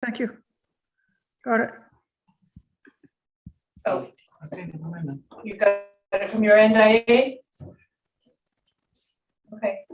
Thank you. Got it. Oh, you got it from your end, IA? Okay.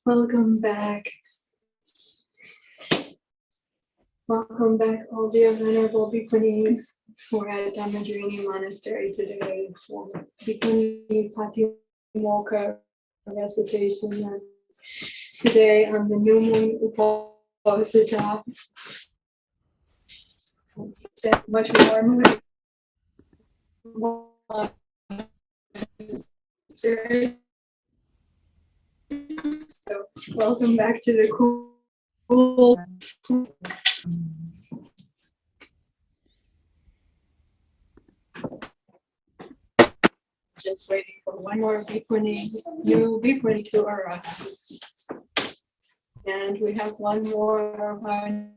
Welcome back. Welcome back, all dear venerable Bhikkhunis. We're at Dhammadharini Monastery today for Bhikkhunī Patimokkha recitation. And today on the new moon Uposatha. That's much more. So welcome back to the cool. Just waiting for one more new Bhikkhuni to arrive. And we have one more one.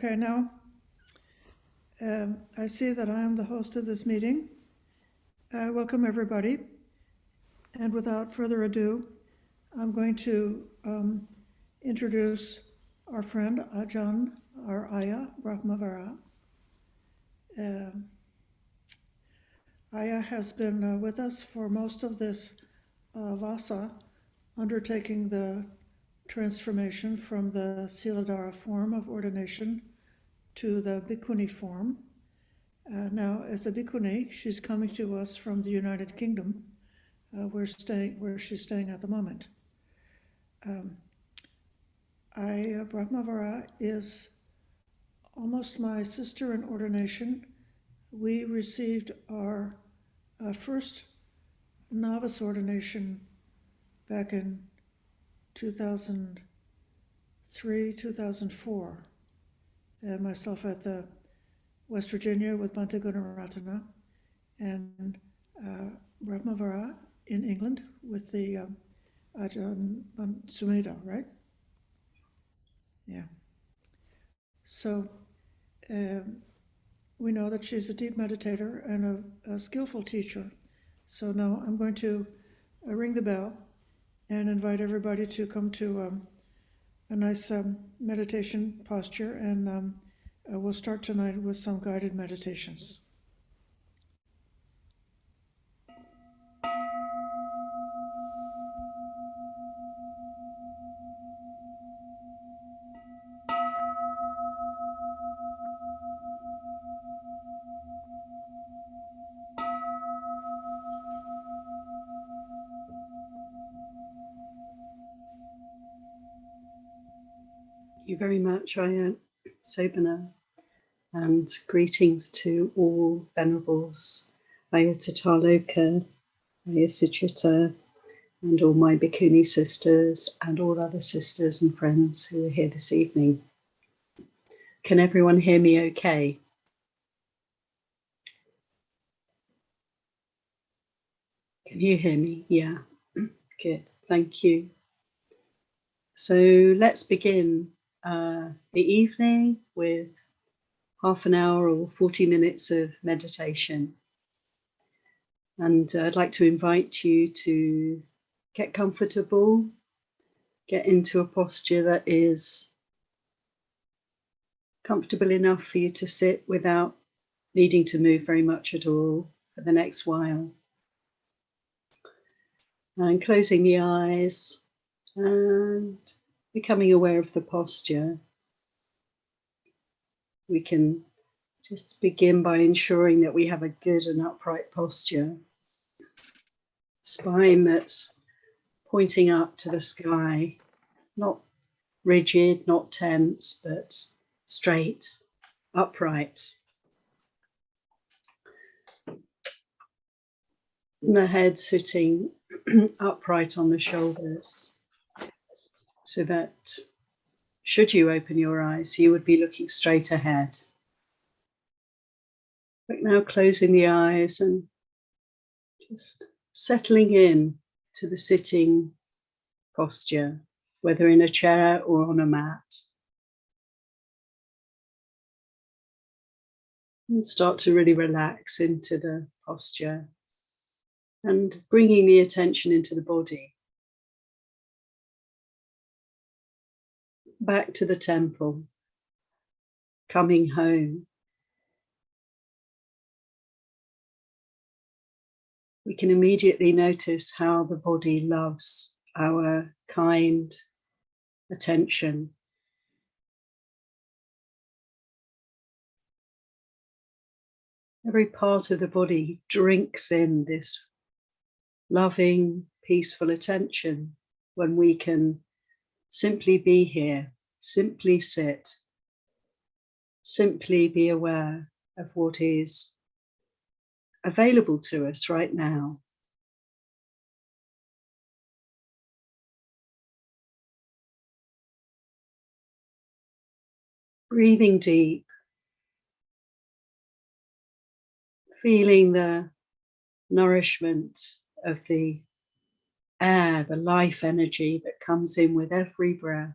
Okay, now I see that I am the host of this meeting. Welcome, everybody. And without further ado, I'm going to introduce our friend Ajahn, our Ayah Brahmavarā. Ayah has been with us for most of this Vassa, undertaking the transformation from the Siladhara form of ordination to the Bhikkhuni form. Now, as a Bhikkhuni, she's coming to us from the United Kingdom, where she's staying at the moment. Brahmavarā is almost my sister in ordination. We received our first novice ordination back in 2003, 2004, and myself at the West Virginia with Bhante Gunaratana, and Brahmavarā in England with the Ajahn Sumedho, right? Yeah. So we know that she's a deep meditator and a skillful teacher. So now I'm going to ring the bell and invite everybody to come to a nice meditation posture, and we'll start tonight with some guided meditations. Thank you very much, Ayah Sobhana, and greetings to all venerables, Ayah Tataloka, Ayah Suchita, and all my Bhikkhuni sisters and all other sisters and friends who are here this evening. Can everyone hear me okay? Can you hear me? Yeah, good, thank you. So let's begin the evening with half an hour or 40 minutes of meditation. And I'd like to invite you to get comfortable, get into a posture that is comfortable enough for you to sit without needing to move very much at all for the next while. And closing the eyes and becoming aware of the posture. We can just begin by ensuring that we have a good and upright posture. Spine that's pointing up to the sky, not rigid, not tense, but straight, upright. And the head sitting upright on the shoulders, so that should you open your eyes, you would be looking straight ahead. But now closing the eyes and just settling in to the sitting posture, whether in a chair or on a mat. And start to really relax into the posture and bringing the attention into the body. Back to the temple, coming home. We can immediately notice how the body loves our kind attention. Every part of the body drinks in this loving, peaceful attention when we can simply be here, simply sit, simply be aware of what is available to us right now. Breathing deep, feeling the nourishment of the air, the life energy that comes in with every breath.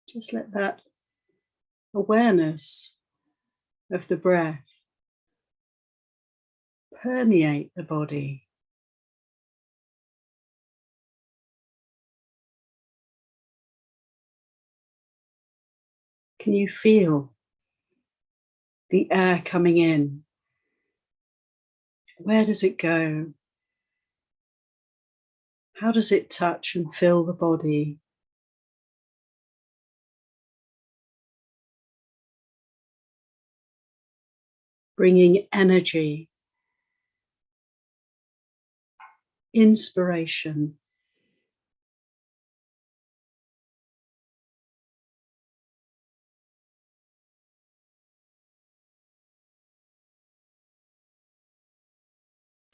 Just let that awareness of the breath permeate the body. Can you feel the air coming in? Where does it go? How does it touch and fill the body? Bringing energy, inspiration.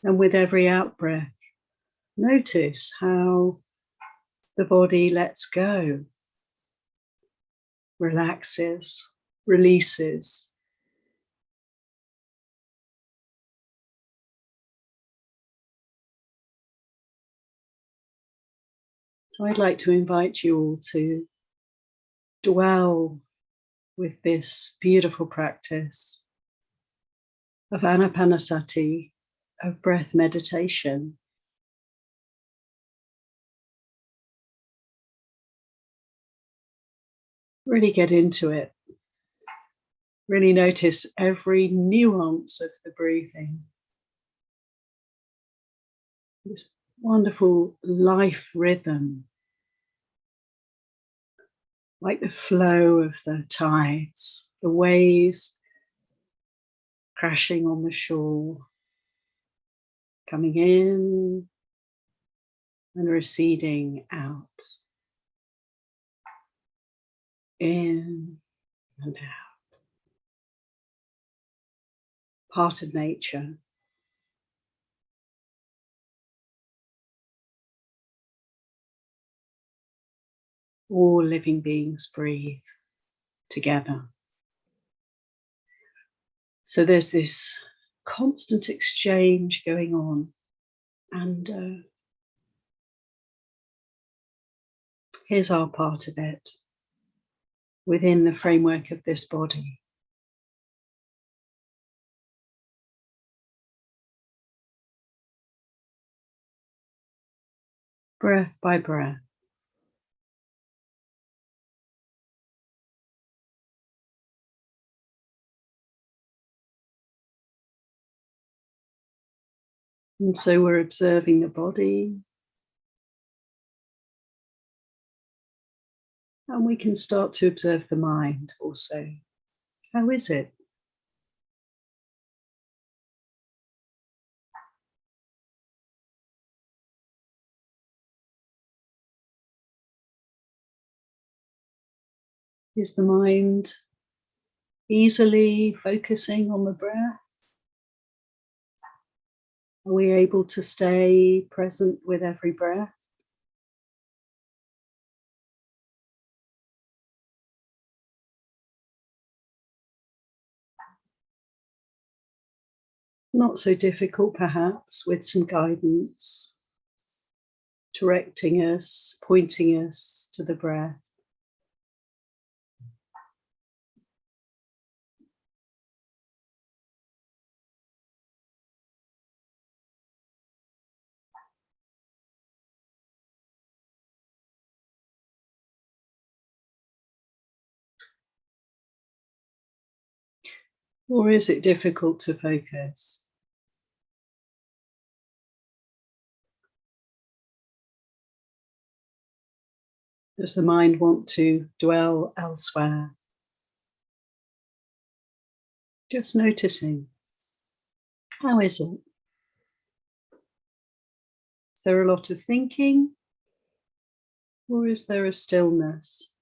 And with every out-breath, notice how the body lets go, relaxes, releases. So I'd like to invite you all to dwell with this beautiful practice of anapanasati, of breath meditation. Really get into it. Really notice every nuance of the breathing. This wonderful life rhythm, like the flow of the tides, the waves crashing on the shore, coming in and receding out, in and out. Part of nature. All living beings breathe together. So there's this constant exchange going on, and Here's our part of it within the framework of this body. Breath by breath. And so we're observing the body. And we can start to observe the mind also. How is it? Is the mind easily focusing on the breath? Are we able to stay present with every breath? Not so difficult, perhaps, with some guidance, directing us, pointing us to the breath. Or is it difficult to focus? Does the mind want to dwell elsewhere? Just noticing. How is it? Is there a lot of thinking? Or is there a stillness?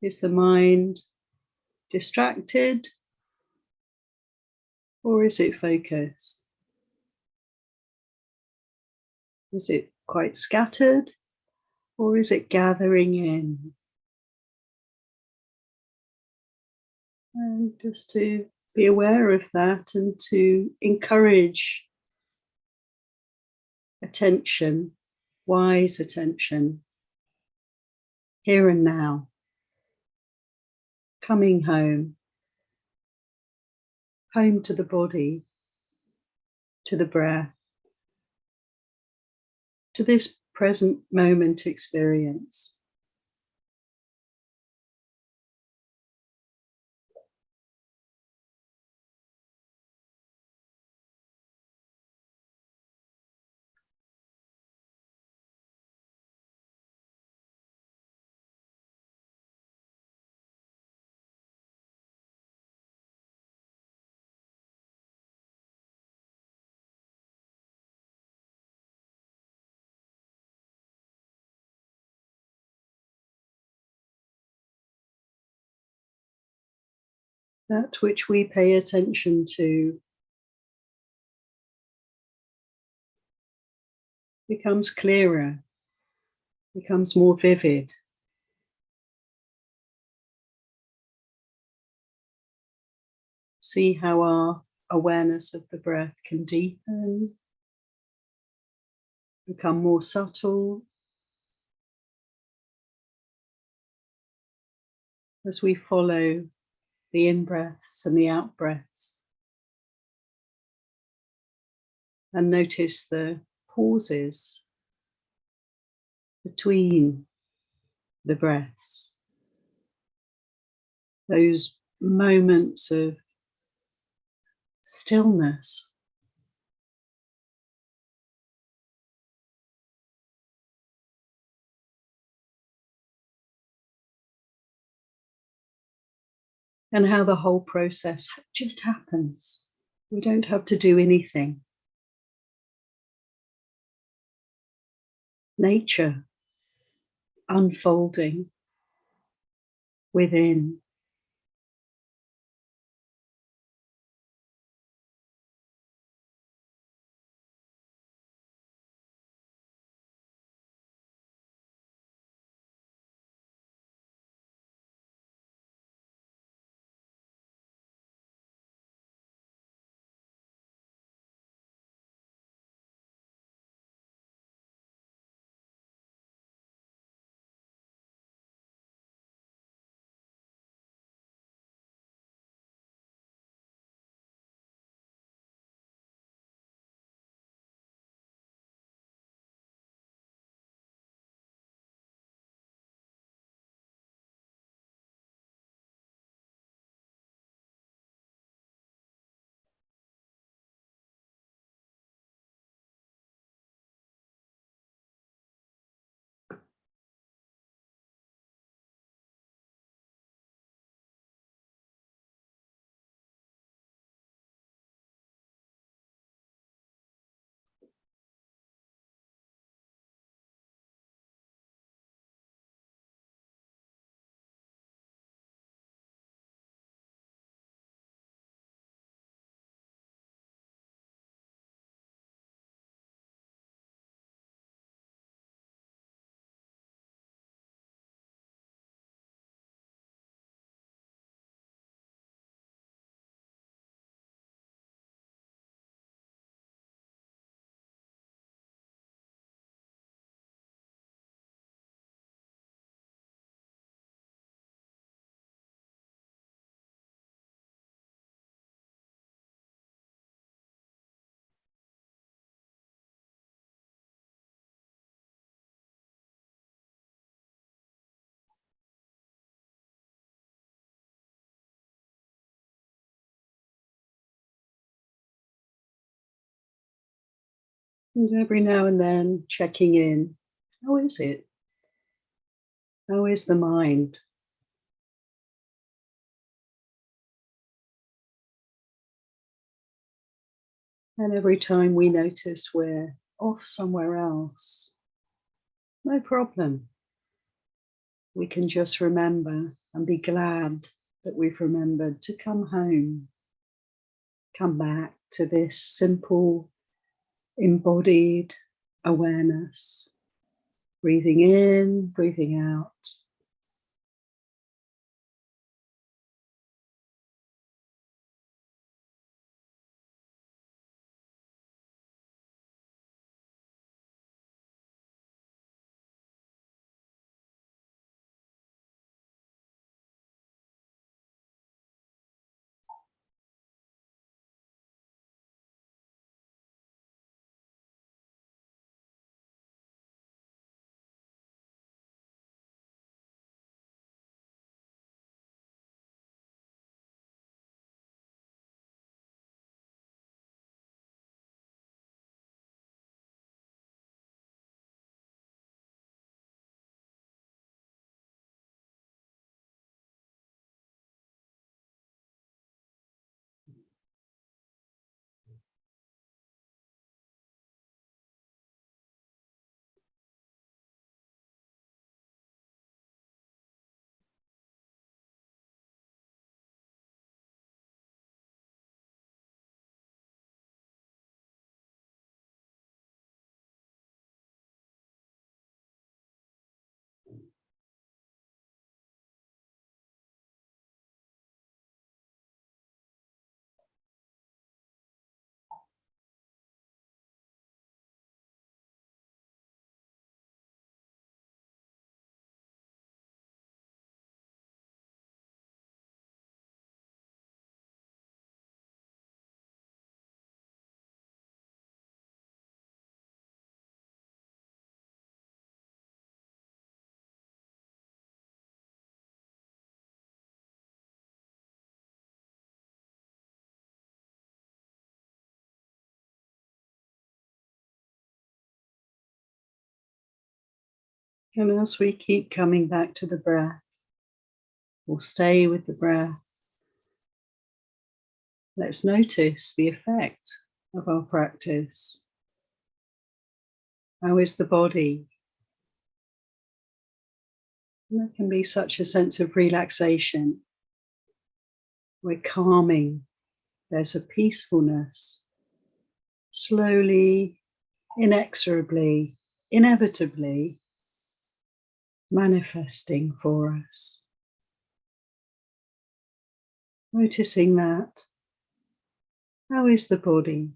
Is the mind distracted? Or is it focused? Is it quite scattered? Or is it gathering in? And just to be aware of that and to encourage attention, wise attention, here and now, coming home to the body, to the breath, to this present moment experience. That which we pay attention to becomes clearer, becomes more vivid. See how our awareness of the breath can deepen, become more subtle as we follow the in-breaths and the out-breaths. And notice the pauses between the breaths, those moments of stillness. And how the whole process just happens. We don't have to do anything. Nature unfolding within. And every now and then checking in. How is it? How is the mind? And every time we notice we're off somewhere else, no problem. We can just remember and be glad that we've remembered to come home, come back to this simple, embodied awareness, breathing in, breathing out. And as we keep coming back to the breath, we'll stay with the breath. Let's notice the effect of our practice. How is the body? And there can be such a sense of relaxation. We're calming. There's a peacefulness. Slowly, inexorably, inevitably manifesting for us. Noticing that. How is the body?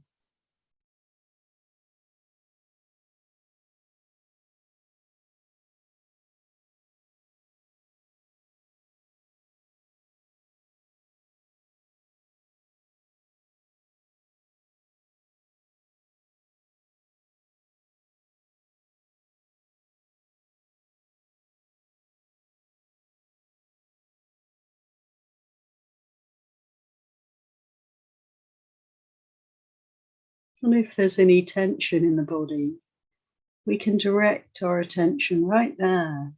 And if there's any tension in the body, we can direct our attention right there.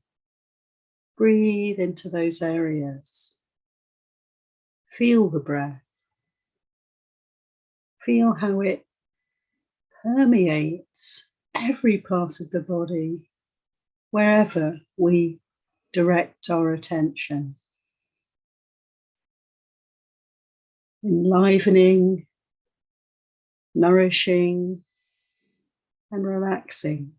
Breathe into those areas. Feel the breath. Feel how it permeates every part of the body, wherever we direct our attention. Enlivening, nourishing, and relaxing.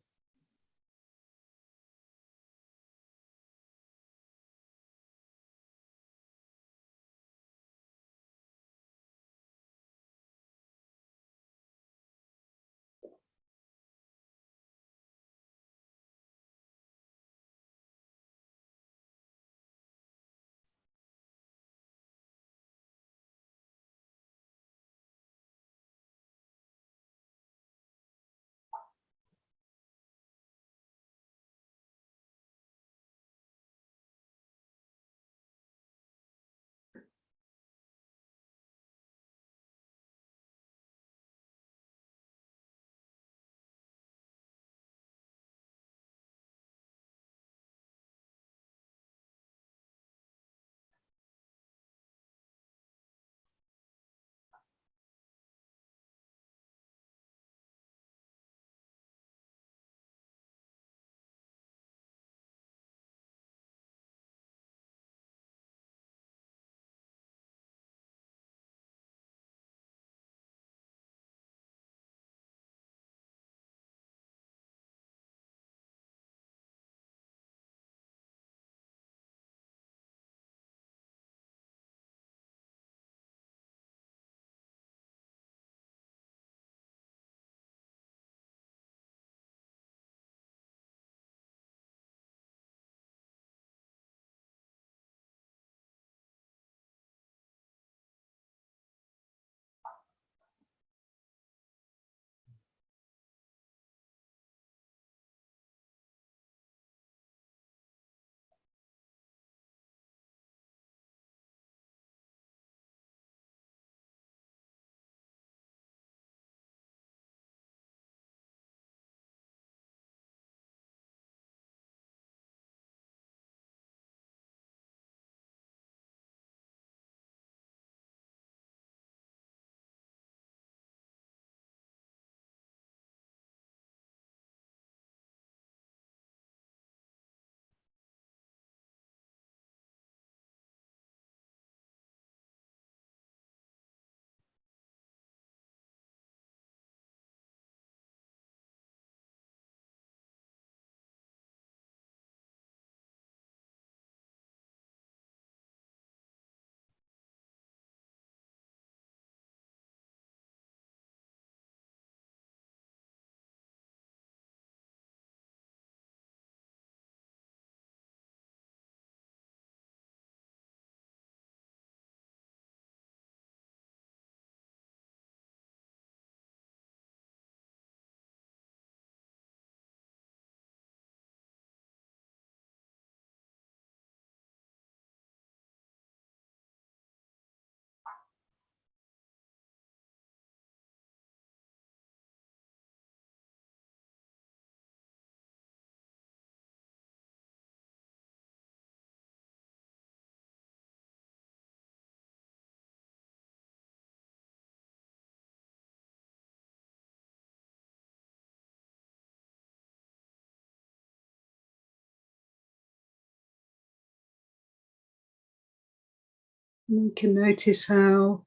We can notice how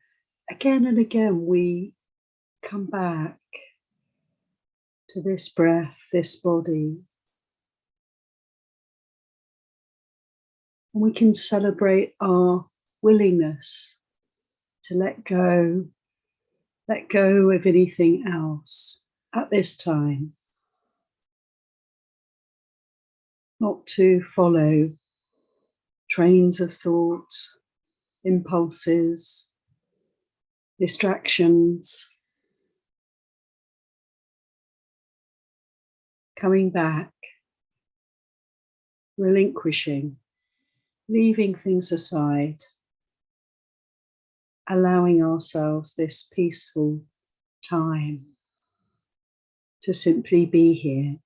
again and again we come back to this breath, this body. And we can celebrate our willingness to let go of anything else at this time. Not to follow trains of thought, impulses, distractions. Coming back, relinquishing, leaving things aside, allowing ourselves this peaceful time to simply be here.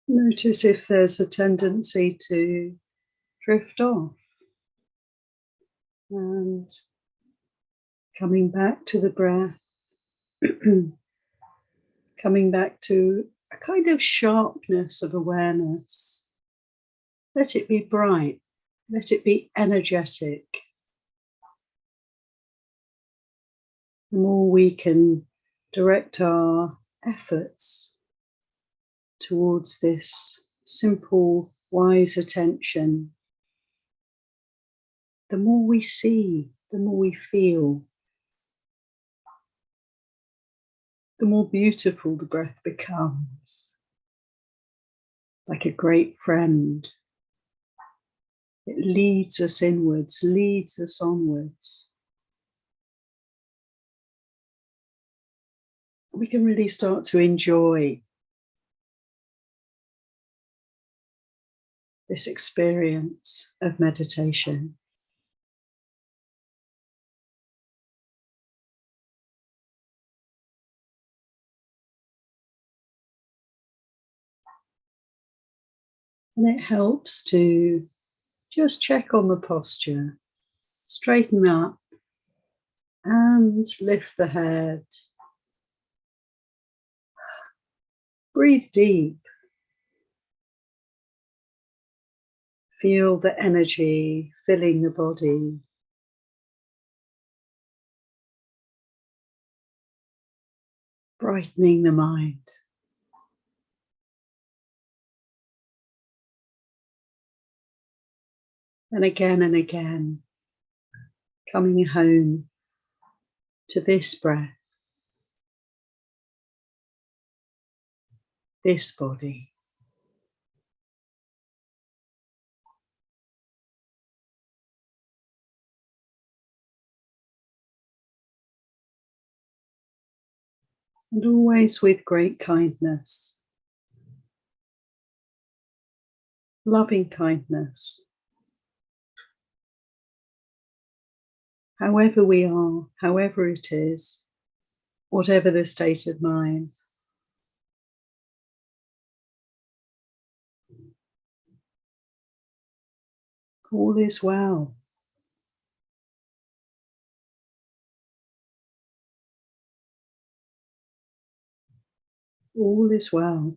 Notice if there's a tendency to drift off, and coming back to the breath, coming back to a kind of sharpness of awareness. Let it be bright, let it be energetic. The more we can direct our efforts towards this simple, wise attention, the more we see, the more we feel, the more beautiful the breath becomes, like a great friend. It leads us inwards, leads us onwards. We can really start to enjoy this experience of meditation. And it helps to just check on the posture, straighten up and lift the head. Breathe deep. Feel the energy filling the body. Brightening the mind. And again, coming home to this breath, this body. And always with great kindness, loving kindness. However we are, however it is, whatever the state of mind. All is well. All is well.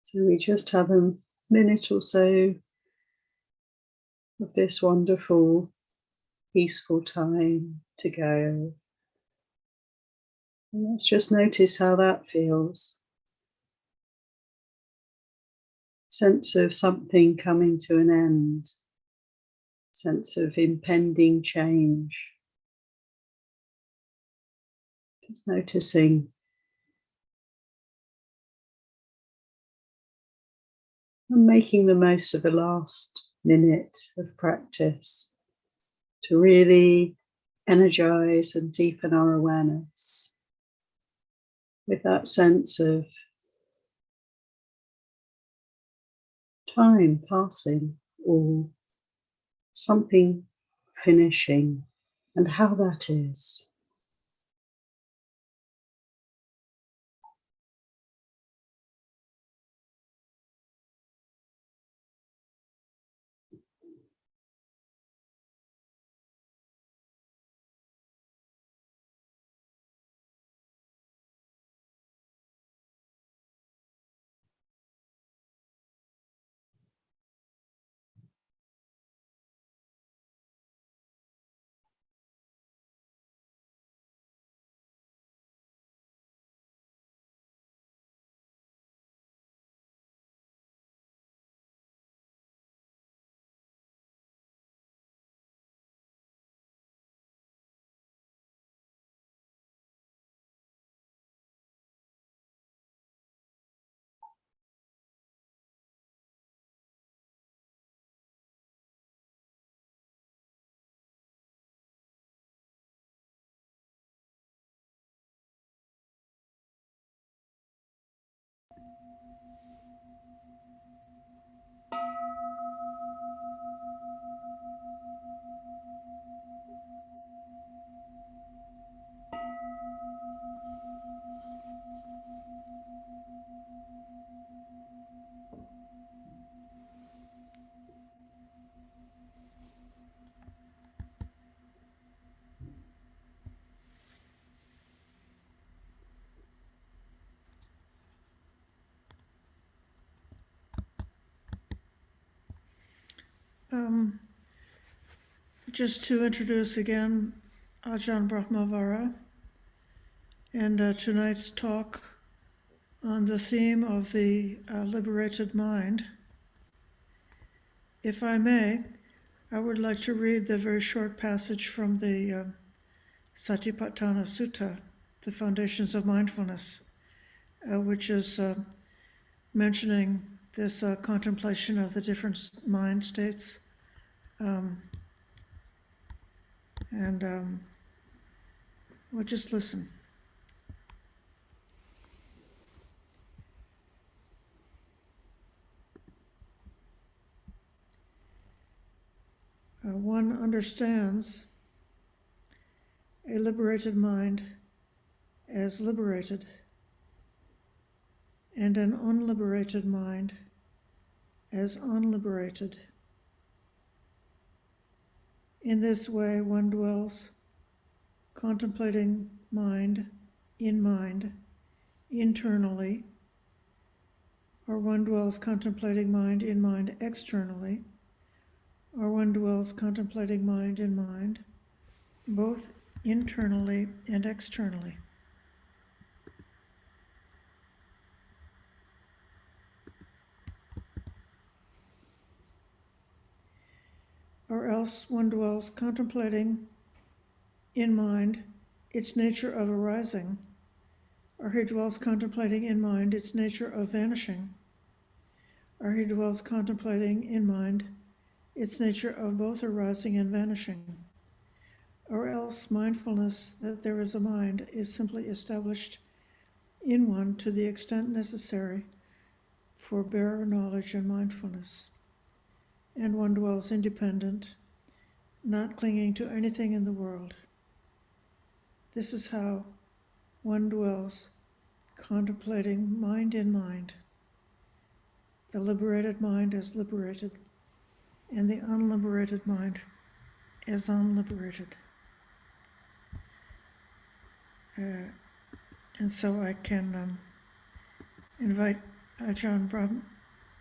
So we just have a minute or so of this wonderful, peaceful time to go. And let's just notice how that feels. Sense of something coming to an end, sense of impending change. Just noticing. And making the most of the last minute of practice to really energize and deepen our awareness with that sense of time passing or something finishing and how that is. Just to introduce again Ajahn Brahmavarā and tonight's talk on the theme of the liberated mind. If I may, I would like to read the very short passage from the Satipatthana Sutta, the Foundations of Mindfulness, which is mentioning this contemplation of the different mind states. We'll just listen. One understands a liberated mind as liberated, and an unliberated mind as unliberated. In this way, one dwells contemplating mind, internally, or one dwells contemplating mind in mind externally, or one dwells contemplating mind in mind, both internally and externally. Or else one dwells contemplating in mind its nature of arising, or he dwells contemplating in mind its nature of vanishing, or he dwells contemplating in mind its nature of both arising and vanishing. Or else mindfulness that there is a mind is simply established in one to the extent necessary for bare knowledge and mindfulness, and one dwells independent, not clinging to anything in the world. This is how one dwells contemplating mind in mind, the liberated mind as liberated, and the unliberated mind as unliberated. And so I can invite Ajahn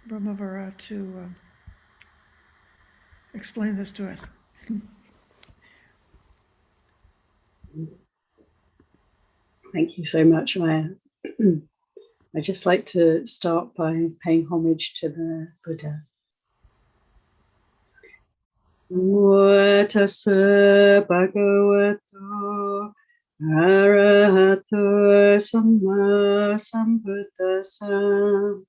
Brahmavarā to explain this to us. Thank you so much, Maya. I'd just like to start by paying homage to the Buddha. Namo tassa bhagavato arahato samma sambuddhassa.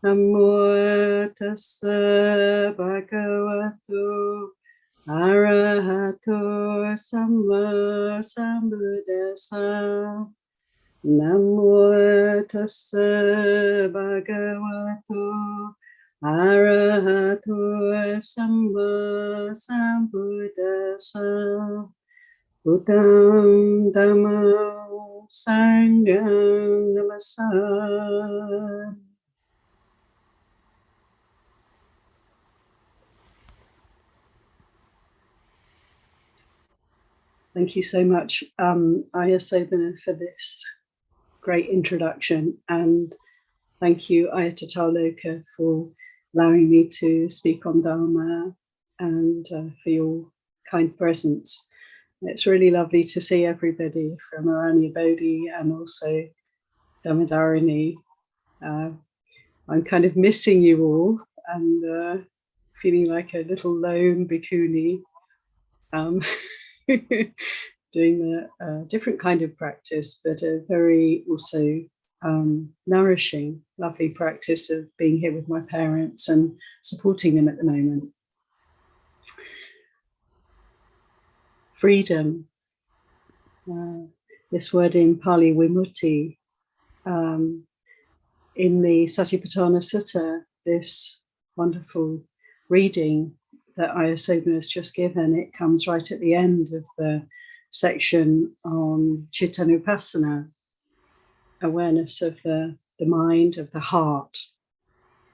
Namo tassa bhagavato arahato samma sambuddhassa. Namo tassa bhagavato arahato samma sambuddhassa. Buddham dhammam sangham namasami. Thank you so much, Ayya Sobhana, for this great introduction, and thank you, Ayattatthha for allowing me to speak on Dharma and for your kind presence. It's really lovely to see everybody from Aranya Bodhi and also Dhammadharini. I'm kind of missing you all and feeling like a little lone bhikkhuni, doing a different kind of practice, but a very also nourishing, lovely practice of being here with my parents and supporting them at the moment. Freedom, this word in Pali, vimutti, in the Satipatthana Sutta, this wonderful reading that Ayya Sobhana has just given, it comes right at the end of the section on Cittānupassana, awareness of the mind, of the heart.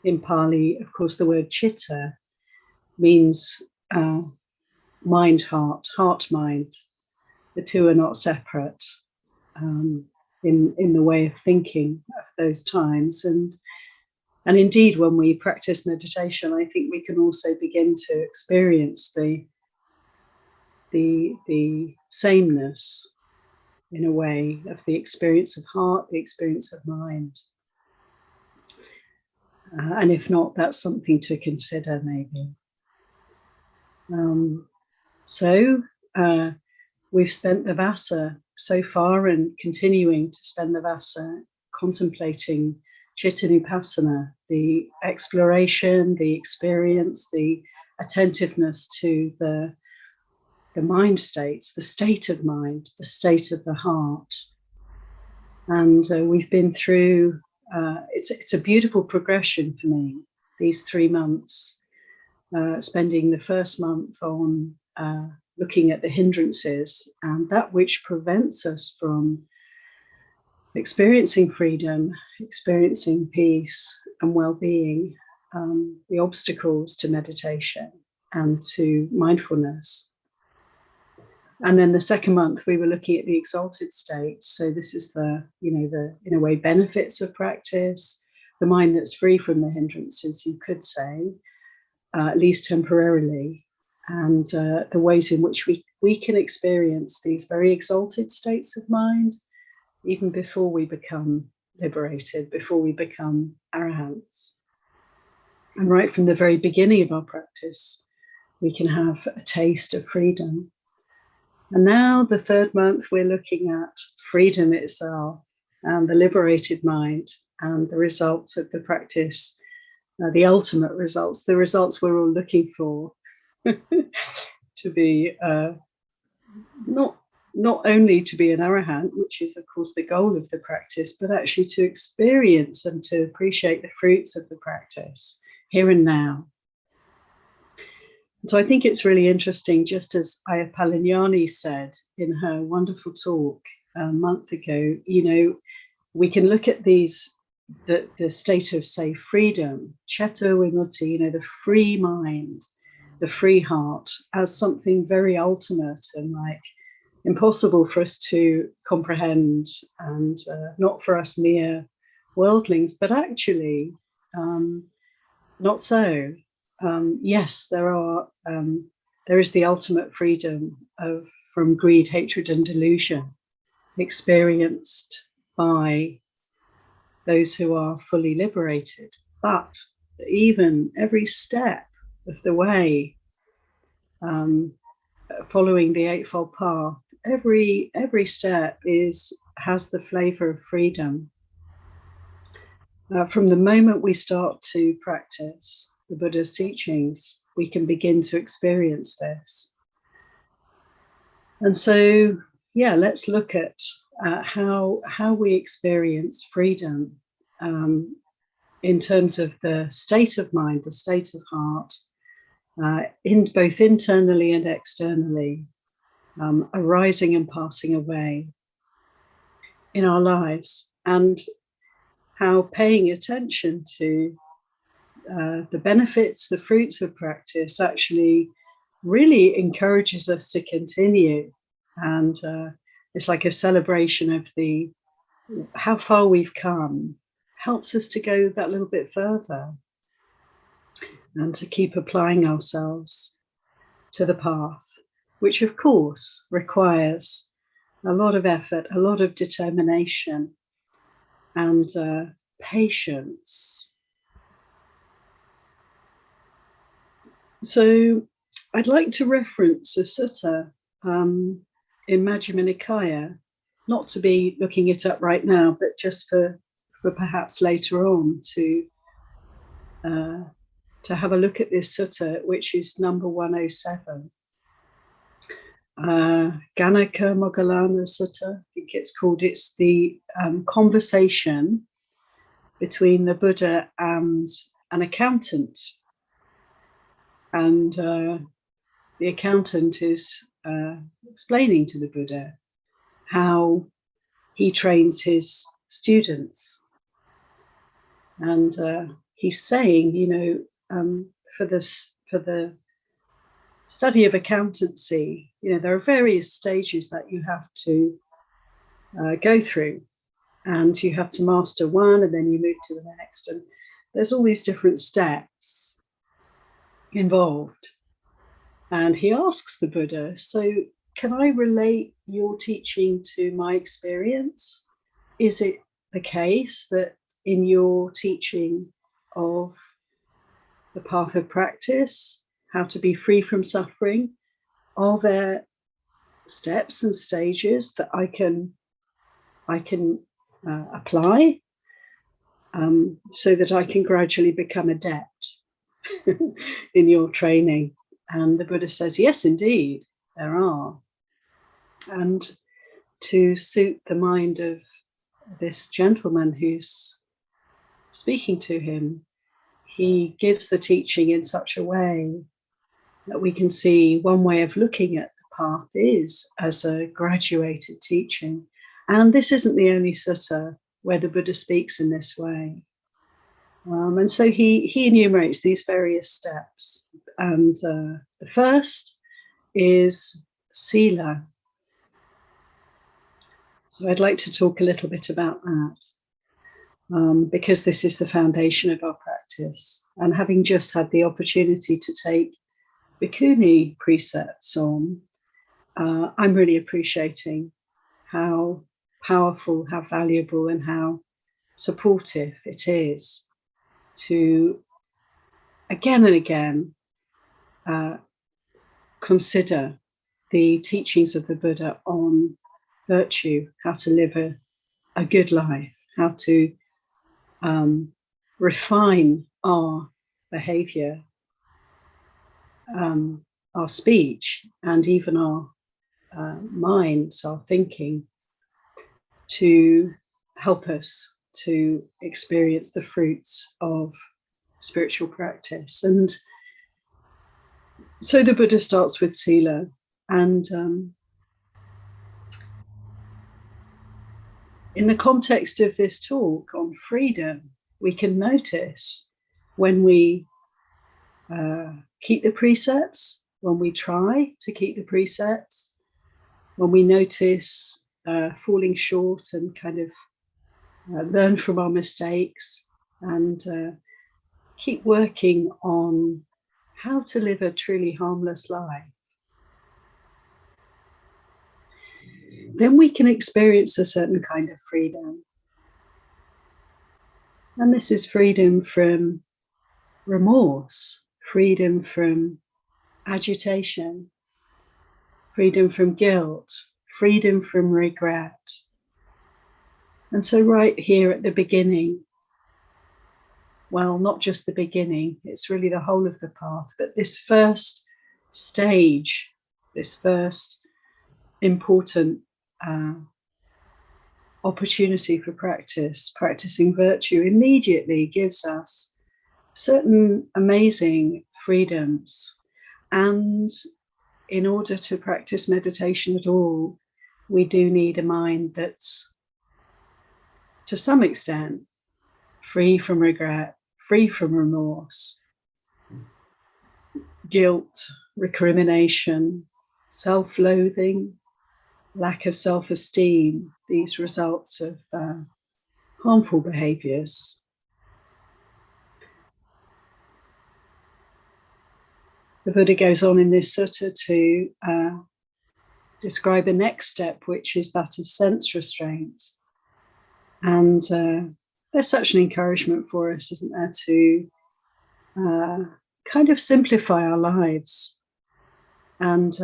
In Pali, of course, the word chitta means mind, heart, mind. The two are not separate in the way of thinking of those times. And indeed, when we practice meditation, I think we can also begin to experience the sameness, in a way, of the experience of heart, the experience of mind. And if not, that's something to consider, maybe. So we've spent the Vassa so far and continuing to spend the Vassa contemplating Cittānupassana, the exploration, the experience, the attentiveness to the mind states, the state of mind, the state of the heart. And we've been through, it's a beautiful progression for me, these 3 months, spending the first month on looking at the hindrances and that which prevents us from experiencing freedom, experiencing peace and well-being, the obstacles to meditation and to mindfulness. And then the second month, we were looking at the exalted states. So this is the in a way, benefits of practice, the mind that's free from the hindrances, you could say, at least temporarily, and the ways in which we can experience these very exalted states of mind, even before we become liberated, before we become arahants. And right from the very beginning of our practice, we can have a taste of freedom. And now the third month, we're looking at freedom itself and the liberated mind and the results of the practice, the ultimate results, the results we're all looking for, to be not only to be an arahant, which is of course the goal of the practice, but actually to experience and to appreciate the fruits of the practice here and now. So I think it's really interesting, just as Ayya Palignani said in her wonderful talk a month ago, we can look at these, the state of, say, freedom, cetta vimutti, the free mind, the free heart, as something very ultimate and like impossible for us to comprehend, and not for us mere worldlings, but actually not so. Yes, there is the ultimate freedom from greed, hatred, and delusion experienced by those who are fully liberated. But even every step of the way, following the Eightfold Path, every step has the flavor of freedom. From the moment we start to practice the Buddha's teachings, we can begin to experience this. And so, yeah, let's look at how we experience freedom in terms of the state of mind, the state of heart, both internally and externally, arising and passing away in our lives, and how paying attention to the benefits, the fruits of practice actually really encourages us to continue. And it's like a celebration of how far we've come, helps us to go that little bit further and to keep applying ourselves to the path, which of course requires a lot of effort, a lot of determination, and patience. So I'd like to reference a sutta in Majjhima Nikaya, not to be looking it up right now, but just for perhaps later on to have a look at this sutta, which is number 107. Ganaka Moggallana Sutta, I think it's called. It's the conversation between the Buddha and an accountant. And the accountant is explaining to the Buddha how he trains his students. And he's saying, for the study of accountancy, there are various stages that you have to go through, and you have to master one, and then you move to the next. And there's all these different steps involved. And he asks the Buddha, so can I relate your teaching to my experience? Is it the case that in your teaching of the path of practice, how to be free from suffering, are there steps and stages that I can apply so that I can gradually become adept in your training? And the Buddha says, yes, indeed, there are. And to suit the mind of this gentleman who's speaking to him, he gives the teaching in such a way that we can see one way of looking at the path is as a graduated teaching. And this isn't the only sutta where the Buddha speaks in this way. And so he enumerates these various steps. And the first is sila. So I'd like to talk a little bit about that, because this is the foundation of our practice. And having just had the opportunity to take Bhikkhunī precepts on, I'm really appreciating how powerful, how valuable, and how supportive it is to again and again consider the teachings of the Buddha on virtue, how to live a good life, how to refine our behavior, our speech, and even our minds, our thinking, to help us to experience the fruits of spiritual practice. And so the Buddha starts with sila, and in the context of this talk on freedom, we can notice when we keep the precepts, when we try to keep the precepts, when we notice falling short and kind of learn from our mistakes, and keep working on how to live a truly harmless life, then we can experience a certain kind of freedom. And this is freedom from remorse, freedom from agitation, freedom from guilt, freedom from regret. And so right here at the beginning, well, not just the beginning, it's really the whole of the path, but this first stage, this first important opportunity for practice, practicing virtue, immediately gives us certain amazing freedoms. And in order to practice meditation at all, we do need a mind that's, to some extent, free from regret, free from remorse, guilt, recrimination, self-loathing, lack of self-esteem, these results of harmful behaviors. The Buddha goes on in this sutta to describe a next step, which is that of sense restraint. And there's such an encouragement for us, isn't there, to kind of simplify our lives, and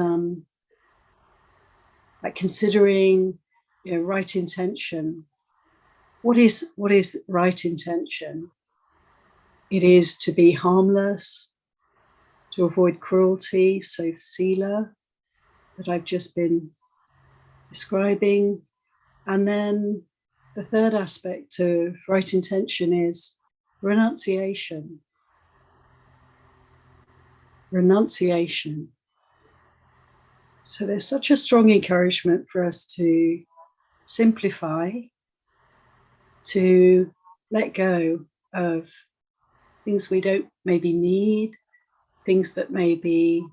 like considering, right intention. What is right intention? It is to be harmless, to avoid cruelty, so sila, that I've just been describing. And then the third aspect of right intention is renunciation. Renunciation. So there's such a strong encouragement for us to simplify, to let go of things we don't maybe need, things that may be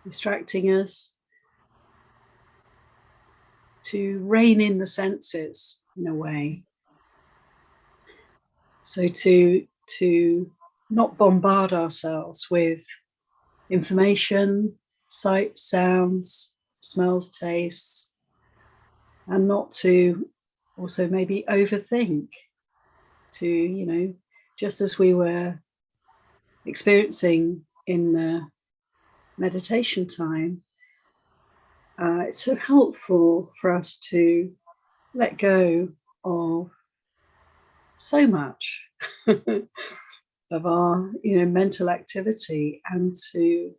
distracting us, to rein in the senses in a way. So to not bombard ourselves with information, sights, sounds, smells, tastes, and not to also maybe overthink, to, just as we were experiencing in the meditation time, it's so helpful for us to let go of so much of our mental activity, and to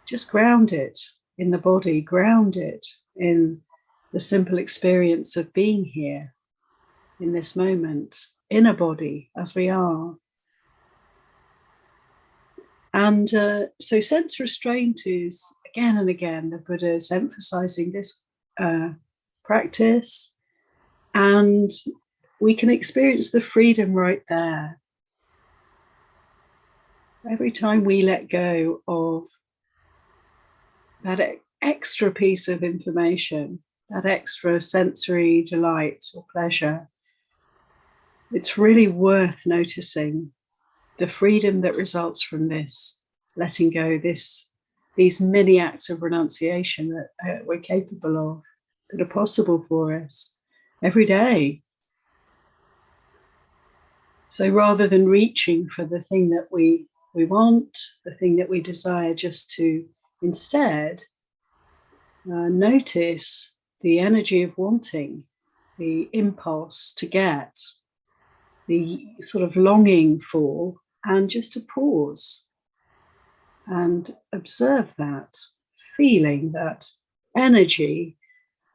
just ground it in the body, ground it in the simple experience of being here in this moment, in a body as we are. And so sense restraint is, again and again, the Buddha is emphasizing this practice, and we can experience the freedom right there. Every time we let go of that extra piece of information, that extra sensory delight or pleasure, it's really worth noticing the freedom that results from this, letting go, these many acts of renunciation that we're capable of, that are possible for us every day. So rather than reaching for the thing that we want, the thing that we desire, just to instead notice the energy of wanting, the impulse to get, the sort of longing for, and just to pause and observe that, feeling that energy,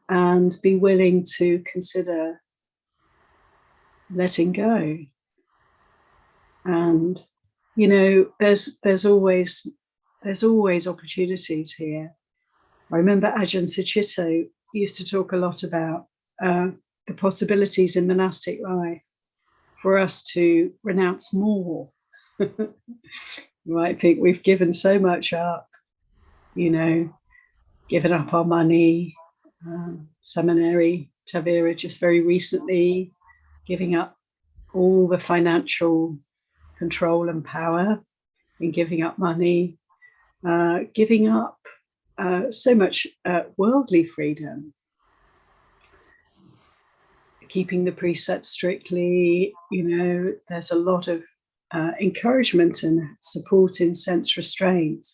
and be willing to consider letting go. And there's always opportunities here. I remember Ajahn Sucitto used to talk a lot about the possibilities in monastic life for us to renounce more. You might think we've given so much up, given up our money, seminary, Tavira just very recently giving up all the financial control and power, and giving up money, giving up so much worldly freedom, keeping the precepts strictly. There's a lot of encouragement and support in sense restraint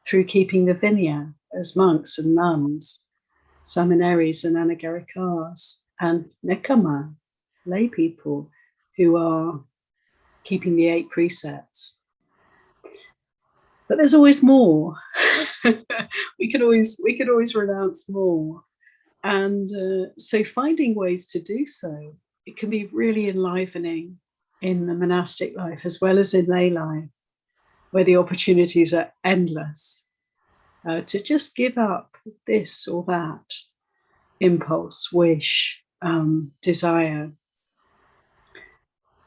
through keeping the vinaya as monks and nuns, seminaries and anagarikas, and nekama, lay people who are keeping the 8 precepts. But there's always more. we could always renounce more. And so finding ways to do so, it can be really enlivening in the monastic life as well as in lay life, where the opportunities are endless, to just give up this or that impulse, wish, desire.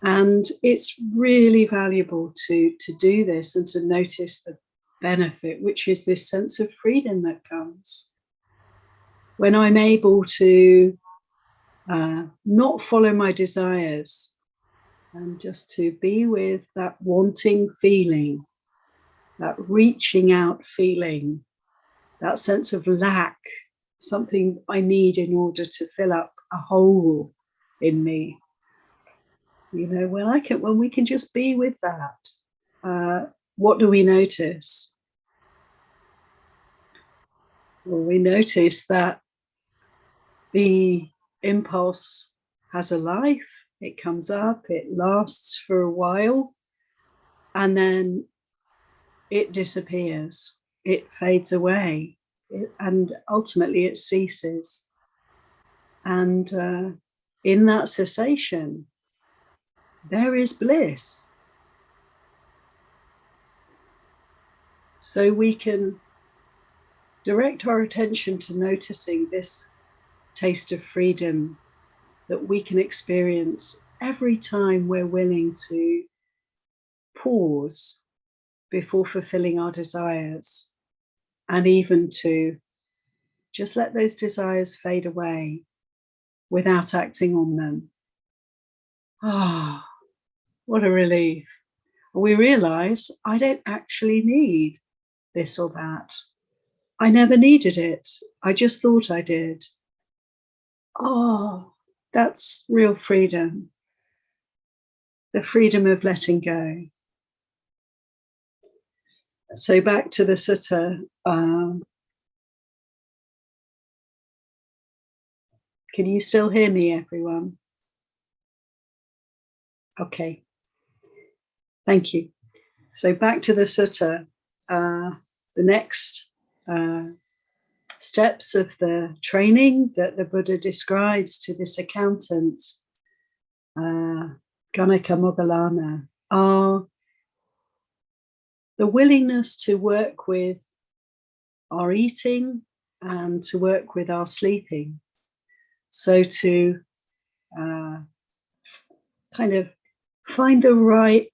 And it's really valuable to do this and to notice the benefit, which is this sense of freedom that comes when I'm able to not follow my desires, and just to be with that wanting feeling, that reaching out feeling, that sense of lack, something I need in order to fill up a hole in me. When we can just be with that, what do we notice? Well, we notice that the impulse has a life. It comes up, it lasts for a while, and then it disappears, it fades away, and ultimately it ceases. And in that cessation, there is bliss. So we can direct our attention to noticing this taste of freedom that we can experience every time we're willing to pause before fulfilling our desires, and even to just let those desires fade away without acting on them. Ah, what a relief. We realize I don't actually need this or that. I never needed it. I just thought I did. Oh, that's real freedom. The freedom of letting go. So back to the sutta. Can you still hear me, everyone? Okay. Thank you. So back to the sutta. The next steps of the training that the Buddha describes to this accountant, Ganaka Moggallana, are the willingness to work with our eating and to work with our sleeping. So to kind of find the right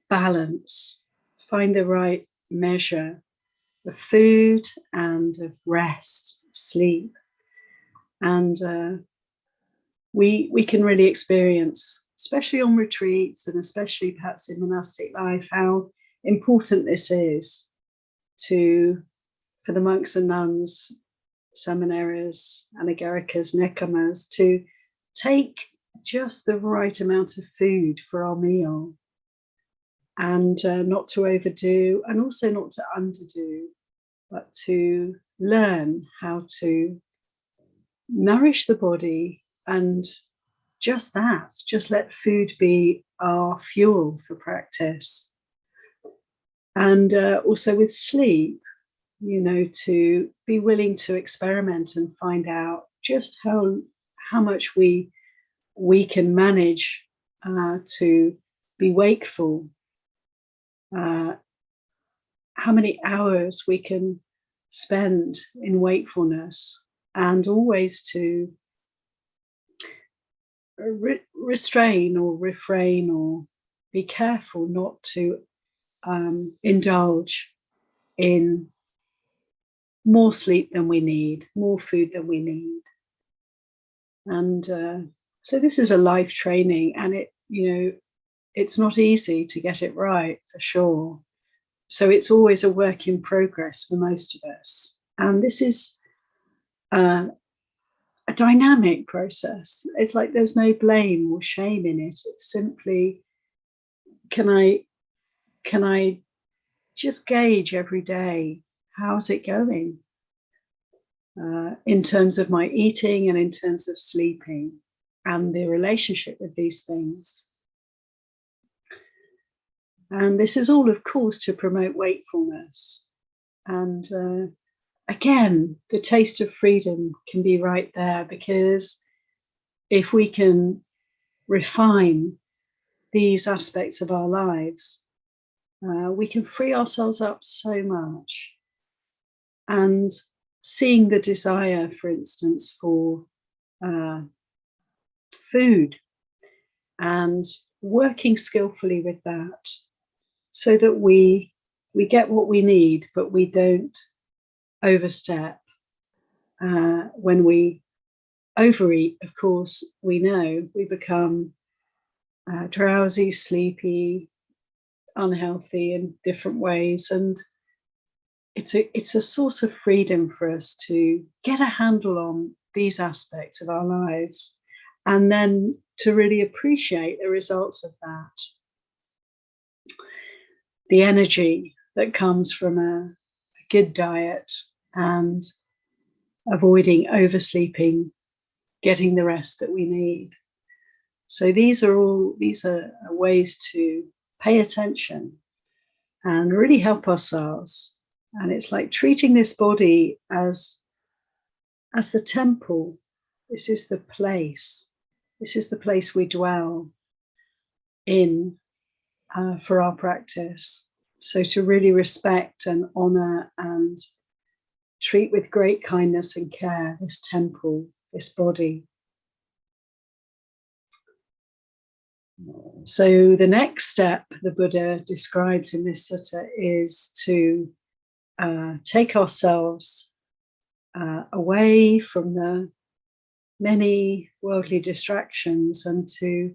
balance, find the right measure of food and of rest, sleep. And we can really experience, especially on retreats and especially perhaps in monastic life, how important this is for the monks and nuns, seminaries, anagarikas, nekamas, to take just the right amount of food for our meal, and not to overdo and also not to underdo, but to learn how to nourish the body, and just let food be our fuel for practice. And also with sleep, to be willing to experiment and find out just how much we can manage to be wakeful, how many hours we can spend in wakefulness, and always to restrain or refrain or be careful not to indulge in more sleep than we need, more food than we need. And so this is a life training, and it's not easy to get it right, for sure. So it's always a work in progress for most of us. And this is a dynamic process. It's like there's no blame or shame in it. It's simply, can I just gauge every day, how's it going? In terms of my eating and in terms of sleeping and the relationship with these things. And this is all, of course, to promote wakefulness. And again, the taste of freedom can be right there, because if we can refine these aspects of our lives, we can free ourselves up so much. And seeing the desire, for instance, for food, and working skillfully with that, so that we get what we need, but we don't overstep. When we overeat, of course, we know we become drowsy, sleepy, unhealthy in different ways. And it's a source of freedom for us to get a handle on these aspects of our lives, and then to really appreciate the results of that. The energy that comes from a good diet and avoiding oversleeping, getting the rest that we need. So these are ways to pay attention and really help ourselves. And it's like treating this body as the temple. This is the place. This is the place we dwell in for our practice. So to really respect and honor and treat with great kindness and care this temple, this body. So the next step the Buddha describes in this sutta is to take ourselves away from the many worldly distractions, and to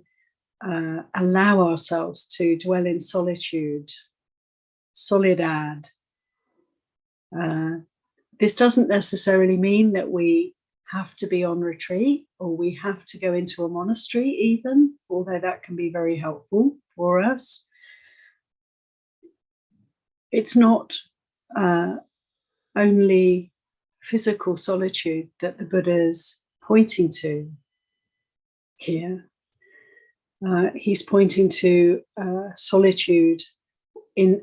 allow ourselves to dwell in solitude, soledad. This doesn't necessarily mean that we have to be on retreat, or we have to go into a monastery even, although that can be very helpful for us. It's not only physical solitude that the Buddha's pointing to here. He's pointing to solitude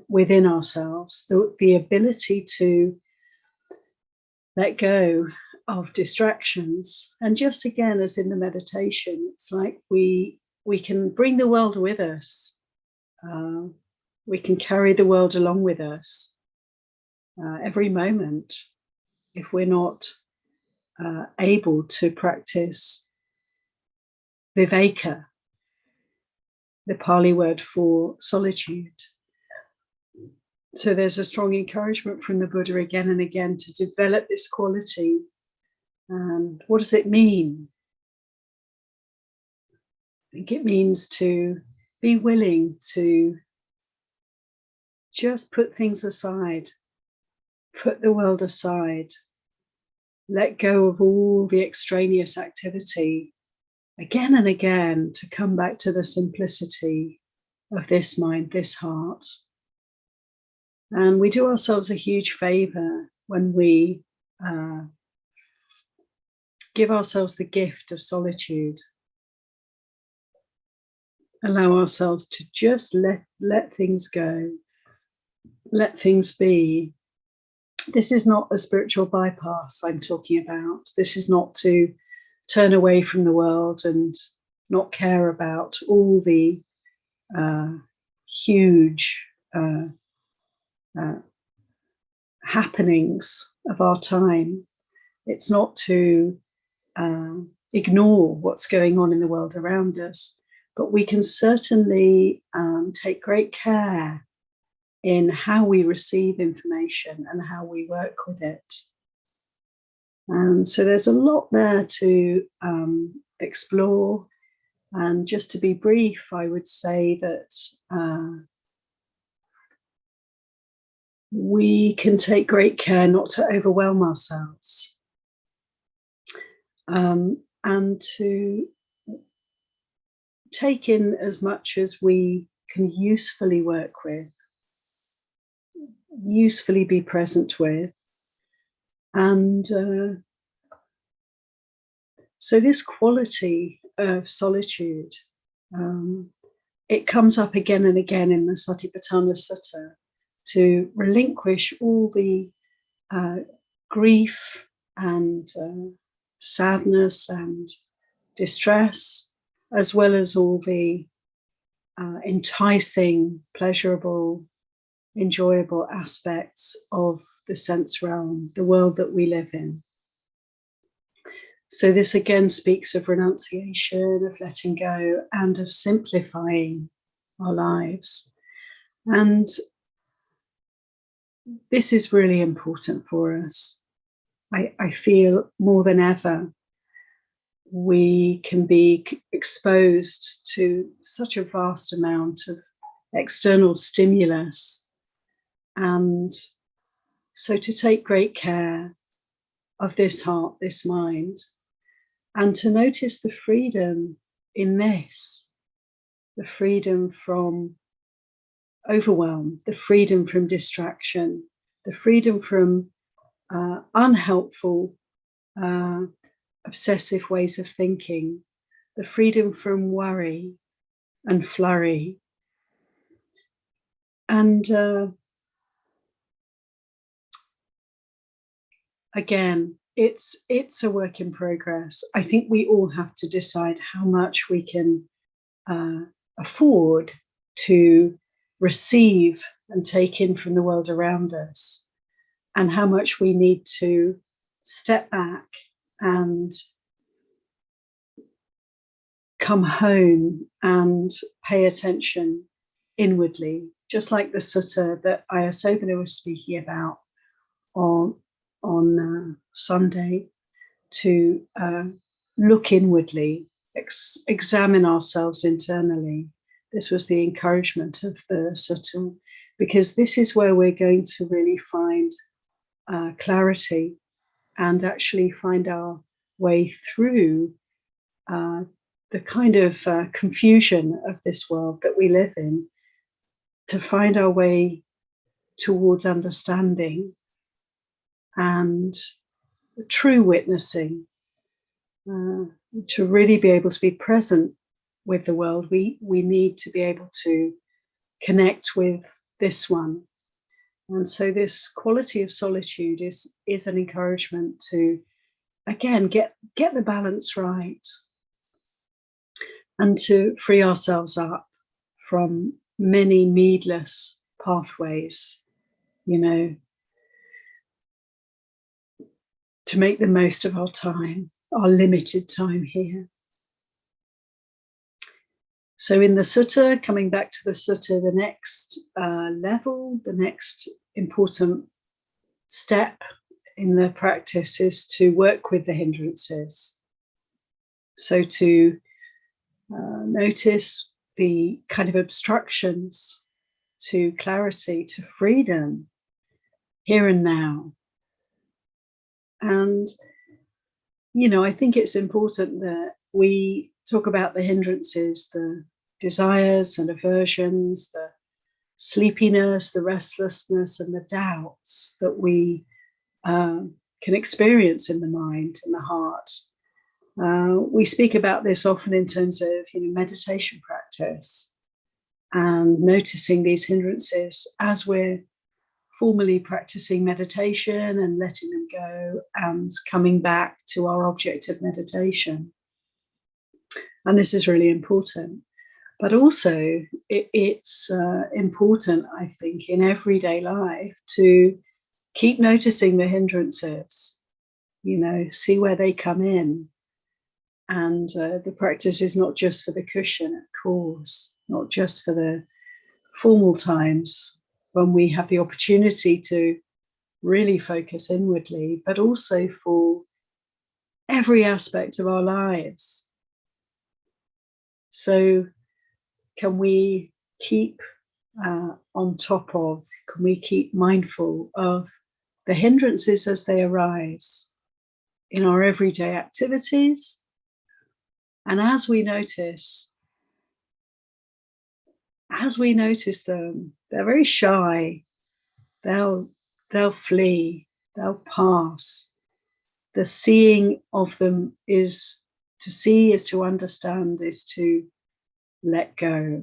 within ourselves, the ability to let go of distractions. And just again, as in the meditation, it's like we can bring the world with us. We can carry the world along with us every moment, if we're not able to practice viveka, the Pali word for solitude. So there's a strong encouragement from the Buddha again and again to develop this quality. And what does it mean? I think it means to be willing to just put things aside, put the world aside, let go of all the extraneous activity again and again, to come back to the simplicity of this mind, this heart. And we do ourselves a huge favor when we give ourselves the gift of solitude. Allow ourselves to just let things go, let things be. This is not a spiritual bypass I'm talking about. This is not to turn away from the world and not care about all the huge happenings of our time. It's not to ignore what's going on in the world around us, but we can certainly take great care in how we receive information and how we work with it. And so there's a lot there to explore. And just to be brief, I would say that we can take great care not to overwhelm ourselves, and to take in as much as we can usefully work with, usefully be present with. And so this quality of solitude, it comes up again and again in the Satipatthana Sutta, to relinquish all the grief and sadness and distress, as well as all the enticing, pleasurable, enjoyable aspects of the sense realm, the world that we live in. So this again speaks of renunciation, of letting go, and of simplifying our lives. And this is really important for us. I feel more than ever we can be exposed to such a vast amount of external stimulus. And so to take great care of this heart, this mind, and to notice the freedom in this, the freedom from overwhelm, the freedom from distraction, the freedom from unhelpful, obsessive ways of thinking, the freedom from worry and flurry. And again, it's a work in progress. I think we all have to decide how much we can afford to receive and take in from the world around us, and how much we need to step back and come home and pay attention inwardly, just like the sutta that Sobhana was speaking about on Sunday, to look inwardly, examine ourselves internally. This was the encouragement of the sutta, because this is where we're going to really find clarity and actually find our way through the kind of confusion of this world that we live in, to find our way towards understanding and true witnessing, to really be able to be present with the world. We need to be able to connect with this one. And so this quality of solitude is an encouragement to, again, get the balance right, and to free ourselves up from many needless pathways, to make the most of our time, our limited time here. So in the sutta, coming back to the sutta, the next level, the next important step in the practice is to work with the hindrances. So to notice the kind of obstructions to clarity, to freedom, here and now. And, I think it's important that we talk about the hindrances, the desires and aversions, the sleepiness, the restlessness, and the doubts that we can experience in the mind and the heart. We speak about this often in terms of meditation practice, and noticing these hindrances as we're formally practicing meditation and letting them go and coming back to our object of meditation. And this is really important. But also it's important, I think, in everyday life to keep noticing the hindrances, see where they come in. And the practice is not just for the cushion, of course, not just for the formal times when we have the opportunity to really focus inwardly, but also for every aspect of our lives. So can we keep on top of, can we keep mindful of the hindrances as they arise in our everyday activities? And as we notice them, they're very shy. They'll flee, they'll pass. The seeing of them is to see, is to understand, is to let go.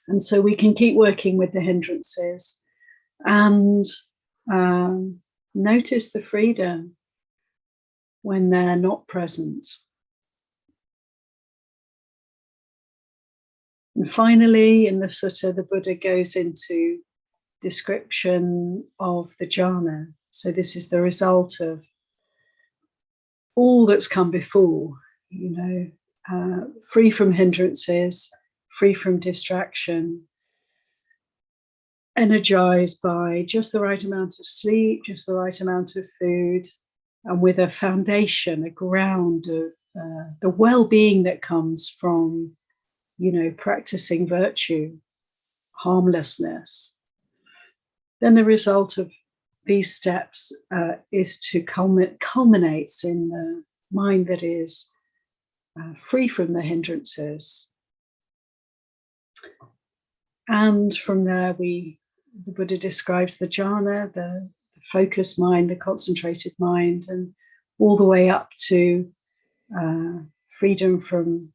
And so we can keep working with the hindrances and notice the freedom when they're not present. And finally, in the sutta, the Buddha goes into description of the jhana. So this is the result of all that's come before, free from hindrances, free from distraction, energized by just the right amount of sleep, just the right amount of food, and with a foundation, a ground of the well-being that comes from, practicing virtue, harmlessness. Then the result of these steps is to culminates in the mind that is free from the hindrances. And from there, the Buddha describes the jhana, the focused mind, the concentrated mind, and all the way up to freedom from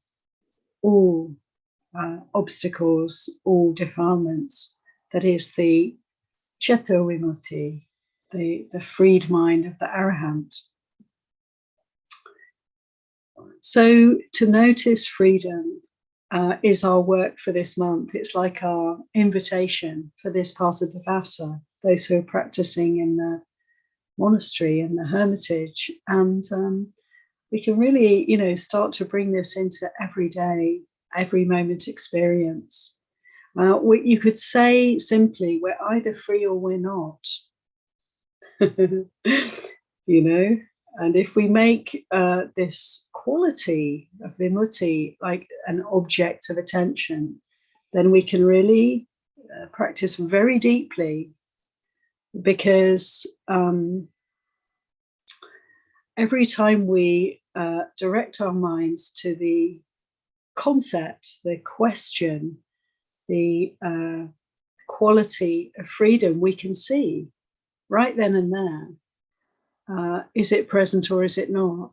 all obstacles, all defilements. That is the Citta Vimutti, the freed mind of the Arahant. So to notice freedom is our work for this month. It's like our invitation for this part of the Vassa, those who are practicing in the monastery and the hermitage. And we can really, start to bring this into everyday, every moment experience. You could say simply, we're either free or we're not. And if we make this quality of vimutti like an object of attention, then we can really practice very deeply, because every time we direct our minds to the concept, the question, the quality of freedom, we can see right then and there, is it present or is it not?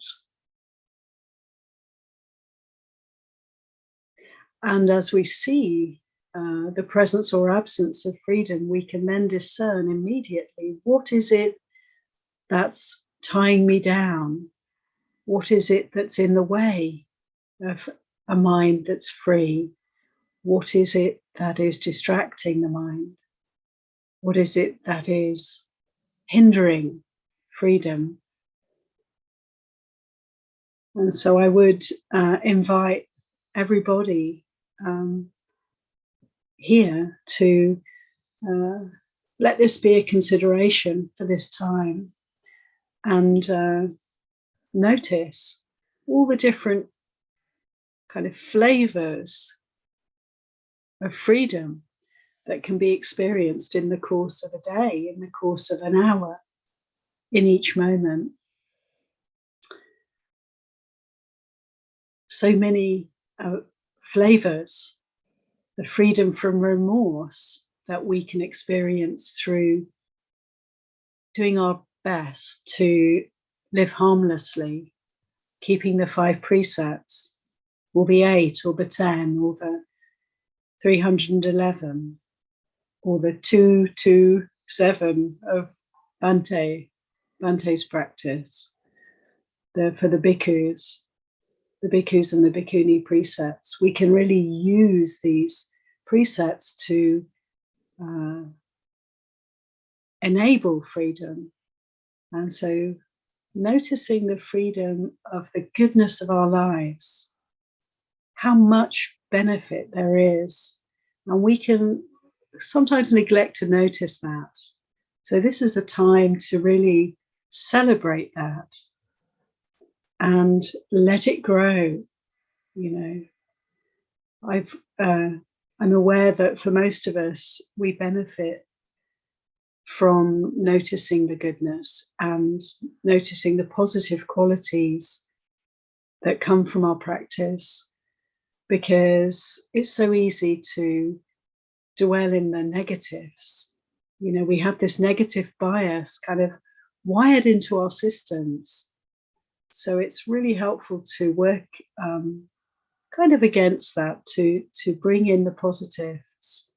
And as we see the presence or absence of freedom, we can then discern immediately, what is it that's tying me down? What is it that's in the way of a mind that's free? What is it that is distracting the mind? What is it that is hindering freedom? And so I would invite everybody here to let this be a consideration for this time, and notice all the different kind of flavors of freedom that can be experienced in the course of a day, in the course of an hour, in each moment. So many flavors, the freedom from remorse that we can experience through doing our best to live harmlessly, keeping the 5 precepts, or the 8, or the 10, or the 311, or the 227 of Bante's practice. For the bhikkhus and the bhikkhuni precepts, we can really use these precepts to enable freedom. And so noticing the freedom of the goodness of our lives, how much benefit there is, and we can sometimes neglect to notice that. So this is a time to really celebrate that, and let it grow. You know, I'm aware that for most of us, we benefit from noticing the goodness and noticing the positive qualities that come from our practice, because it's so easy to dwell in the negatives. You know, we have this negative bias kind of wired into our systems. So it's really helpful to work kind of against that, to bring in the positives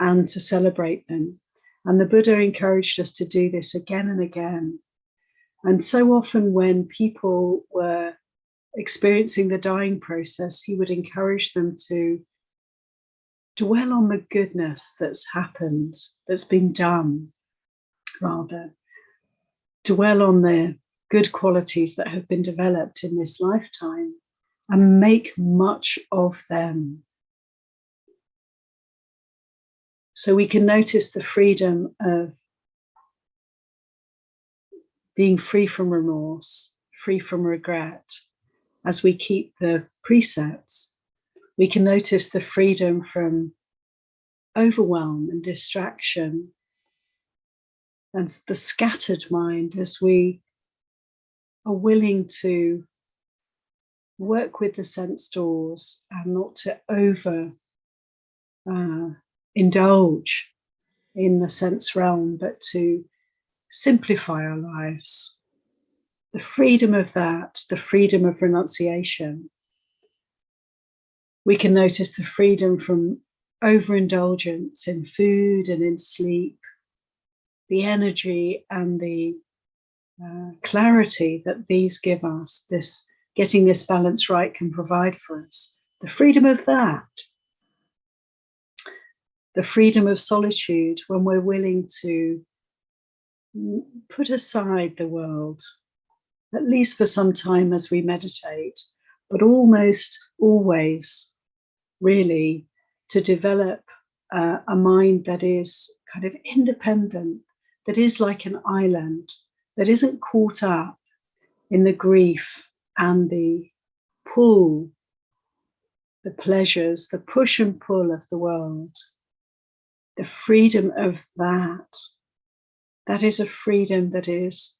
and to celebrate them. And the Buddha encouraged us to do this again and again. And so often when people were experiencing the dying process, he would encourage them to dwell on the goodness that's happened, that's been done, rather. Dwell on the good qualities that have been developed in this lifetime and make much of them. So we can notice the freedom of being free from remorse, free from regret. As we keep the precepts, we can notice the freedom from overwhelm and distraction and the scattered mind, as we are willing to work with the sense doors and not to indulge in the sense realm, but to simplify our lives. The freedom of that, the freedom of renunciation. We can notice the freedom from overindulgence in food and in sleep, the energy and the clarity that these give us, this getting this balance right can provide for us. The freedom of that. The freedom of solitude, when we're willing to put aside the world, at least for some time as we meditate, but almost always really to develop a mind that is kind of independent, that is like an island, that isn't caught up in the grief and the pull, the pleasures, the push and pull of the world. The freedom of that is a freedom that is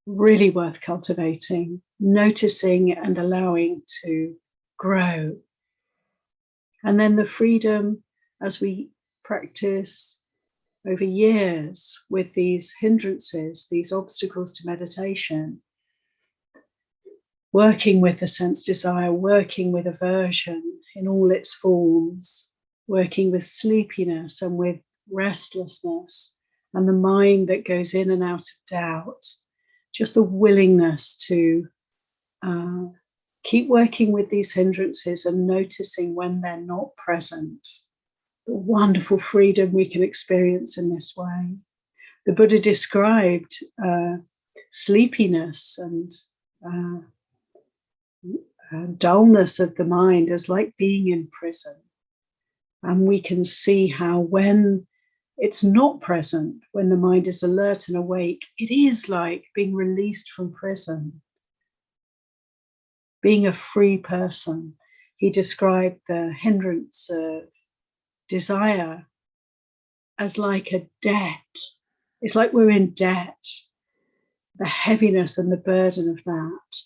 really worth cultivating, noticing and allowing to grow. And then the freedom, as we practice over years with these hindrances, these obstacles to meditation, working with the sense desire, working with aversion in all its forms, working with sleepiness and with restlessness and the mind that goes in and out of doubt, just the willingness to keep working with these hindrances and noticing when they're not present. The wonderful freedom we can experience in this way. The Buddha described sleepiness and dullness of the mind as like being in prison. And we can see how when it's not present, when the mind is alert and awake, it is like being released from prison, being a free person. He described the hindrance of desire as like a debt. It's like we're in debt, the heaviness and the burden of that.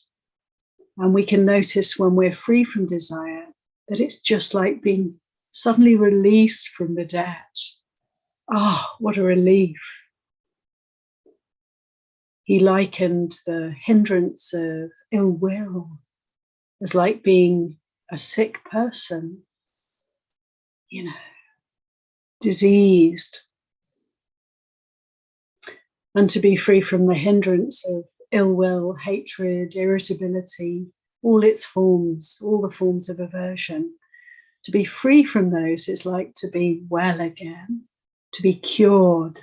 And we can notice when we're free from desire that it's just like being suddenly released from the debt. Oh, what a relief. He likened the hindrance of ill will as like being a sick person, diseased. And to be free from the hindrance of ill will, hatred, irritability, all its forms, all the forms of aversion. To be free from those is like to be well again, to be cured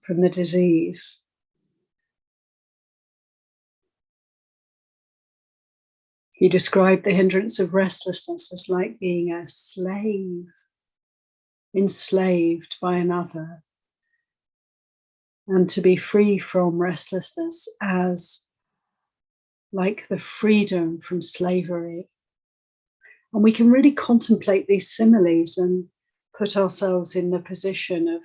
from the disease. He described the hindrance of restlessness as like being a slave, enslaved by another. And to be free from restlessness as like the freedom from slavery. And we can really contemplate these similes and put ourselves in the position of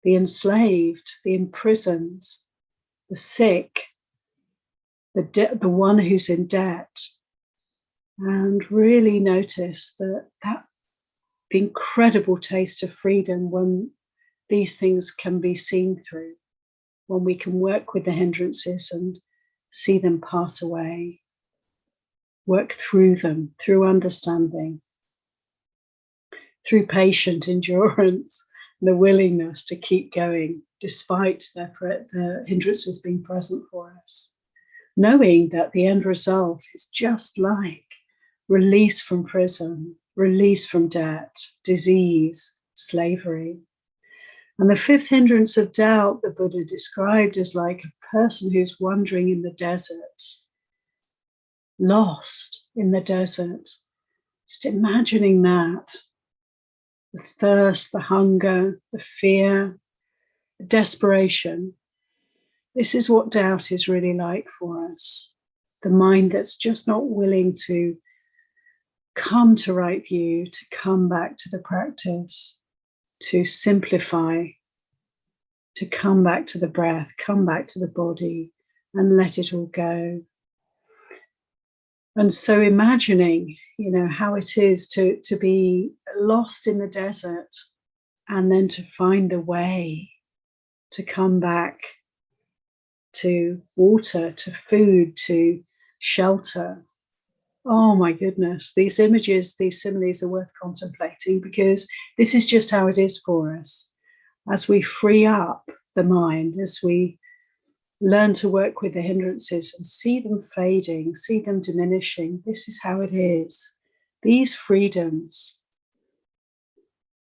the enslaved, the imprisoned, the sick, the one who's in debt, and really notice that the incredible taste of freedom when these things can be seen through, when we can work with the hindrances and see them pass away, work through them, through understanding, through patient endurance, and the willingness to keep going despite the hindrances being present for us, knowing that the end result is just like release from prison, release from debt, disease, slavery. And the fifth hindrance of doubt, the Buddha described as like a person who's wandering in the desert, lost in the desert. Just imagining that, the thirst, the hunger, the fear, the desperation. This is what doubt is really like for us. The mind that's just not willing to come to right view, to come back to the practice, to simplify, to come back to the breath, come back to the body and let it all go. And so imagining, how it is to be lost in the desert and then to find a way to come back to water, to food, to shelter. Oh my goodness, these images, these similes are worth contemplating, because this is just how it is for us. As we free up the mind, as we learn to work with the hindrances and see them fading, see them diminishing, this is how it is. These freedoms,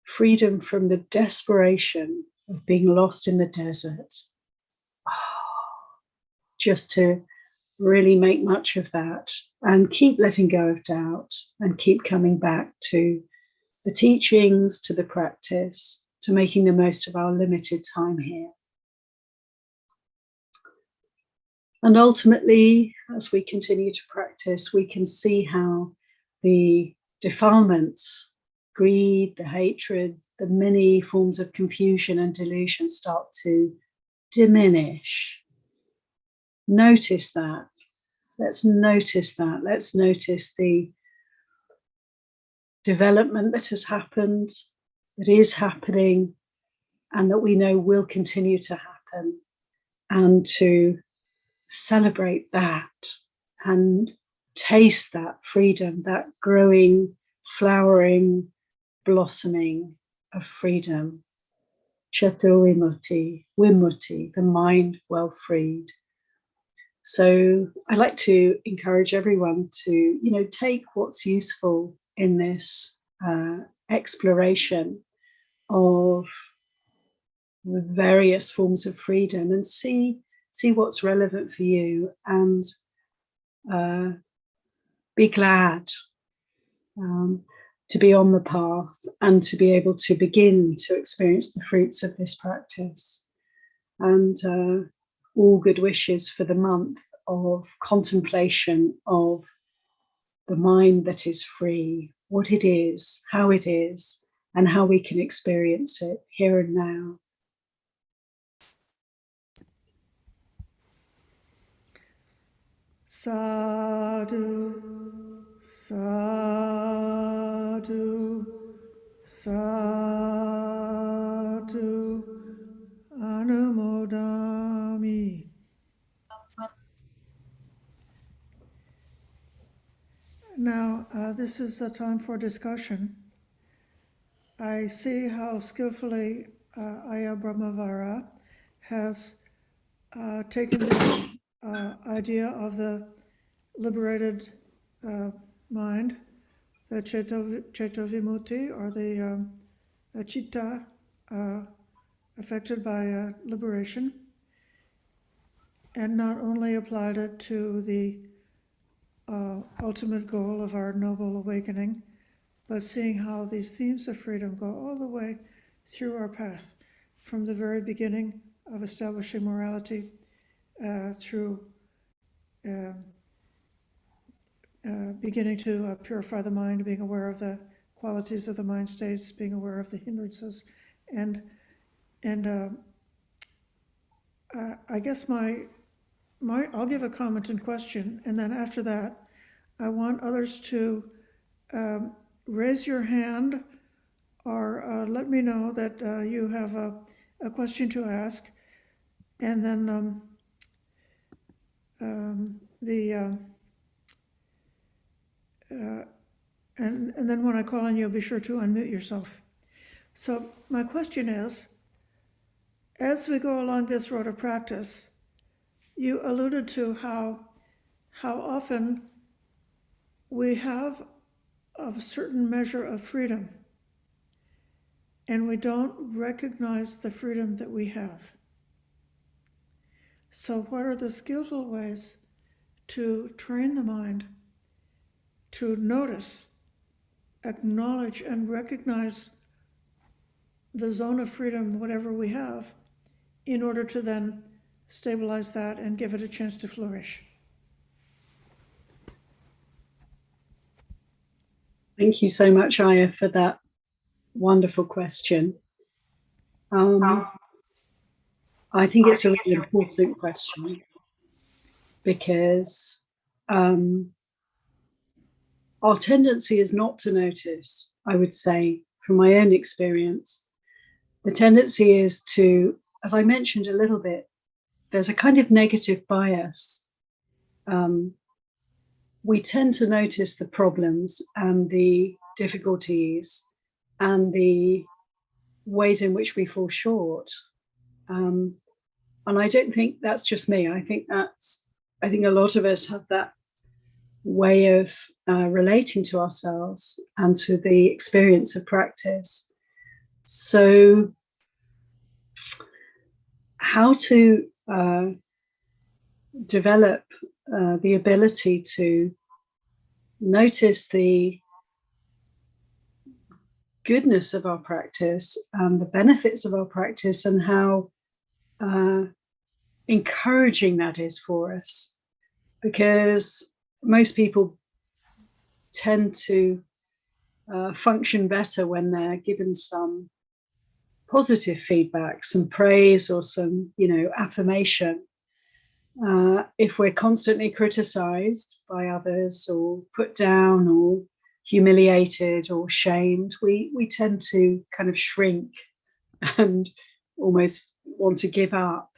freedom from the desperation of being lost in the desert, just to really make much of that and keep letting go of doubt and keep coming back to the teachings, to the practice, to making the most of our limited time here. And ultimately, as we continue to practice, we can see how the defilements, greed, the hatred, the many forms of confusion and delusion start to diminish. Notice that. Let's notice that. Let's notice the development that has happened, that is happening, and that we know will continue to happen, and to celebrate that and taste that freedom, that growing, flowering, blossoming of freedom. Chato vimutti, the mind well freed. So I like to encourage everyone to, take what's useful in this exploration of the various forms of freedom and see what's relevant for you, and be glad to be on the path and to be able to begin to experience the fruits of this practice. And all good wishes for the month of contemplation of the mind that is free, what it is, and how we can experience it here and now. Sadhu, sadhu, sadhu, anumodami. Now, this is the time for discussion. I see how skillfully Ajahn Brahmavarā has taken this idea of the liberated mind, the Ceto Vimutti, or the Citta affected by liberation, and not only applied it to the ultimate goal of our noble awakening, but seeing how these themes of freedom go all the way through our path, from the very beginning of establishing morality through beginning to purify the mind, being aware of the qualities of the mind states, being aware of the hindrances, and I guess I'll give a comment and question, and then after that, I want others to raise your hand or let me know that you have a question to ask, and then and then when I call on you, be sure to unmute yourself. So my question is, as we go along this road of practice, you alluded to how often we have a certain measure of freedom, and we don't recognize the freedom that we have. So what are the skillful ways to train the mind to notice, acknowledge, and recognize the zone of freedom, whatever we have, in order to then stabilize that and give it a chance to flourish? Thank you so much, Aya, for that wonderful question. I think it's a really important question because our tendency is not to notice, I would say, from my own experience. The tendency is to, as I mentioned a little bit, there's a kind of negative bias. We tend to notice the problems and the difficulties and the ways in which we fall short. And I don't think that's just me. I think a lot of us have that way of relating to ourselves and to the experience of practice. So how to develop the ability to notice the goodness of our practice and the benefits of our practice, and how encouraging that is for us, because most people tend to function better when they're given some positive feedback, some praise, or some, affirmation. If we're constantly criticized by others, or put down, or humiliated, or shamed, we tend to kind of shrink and almost want to give up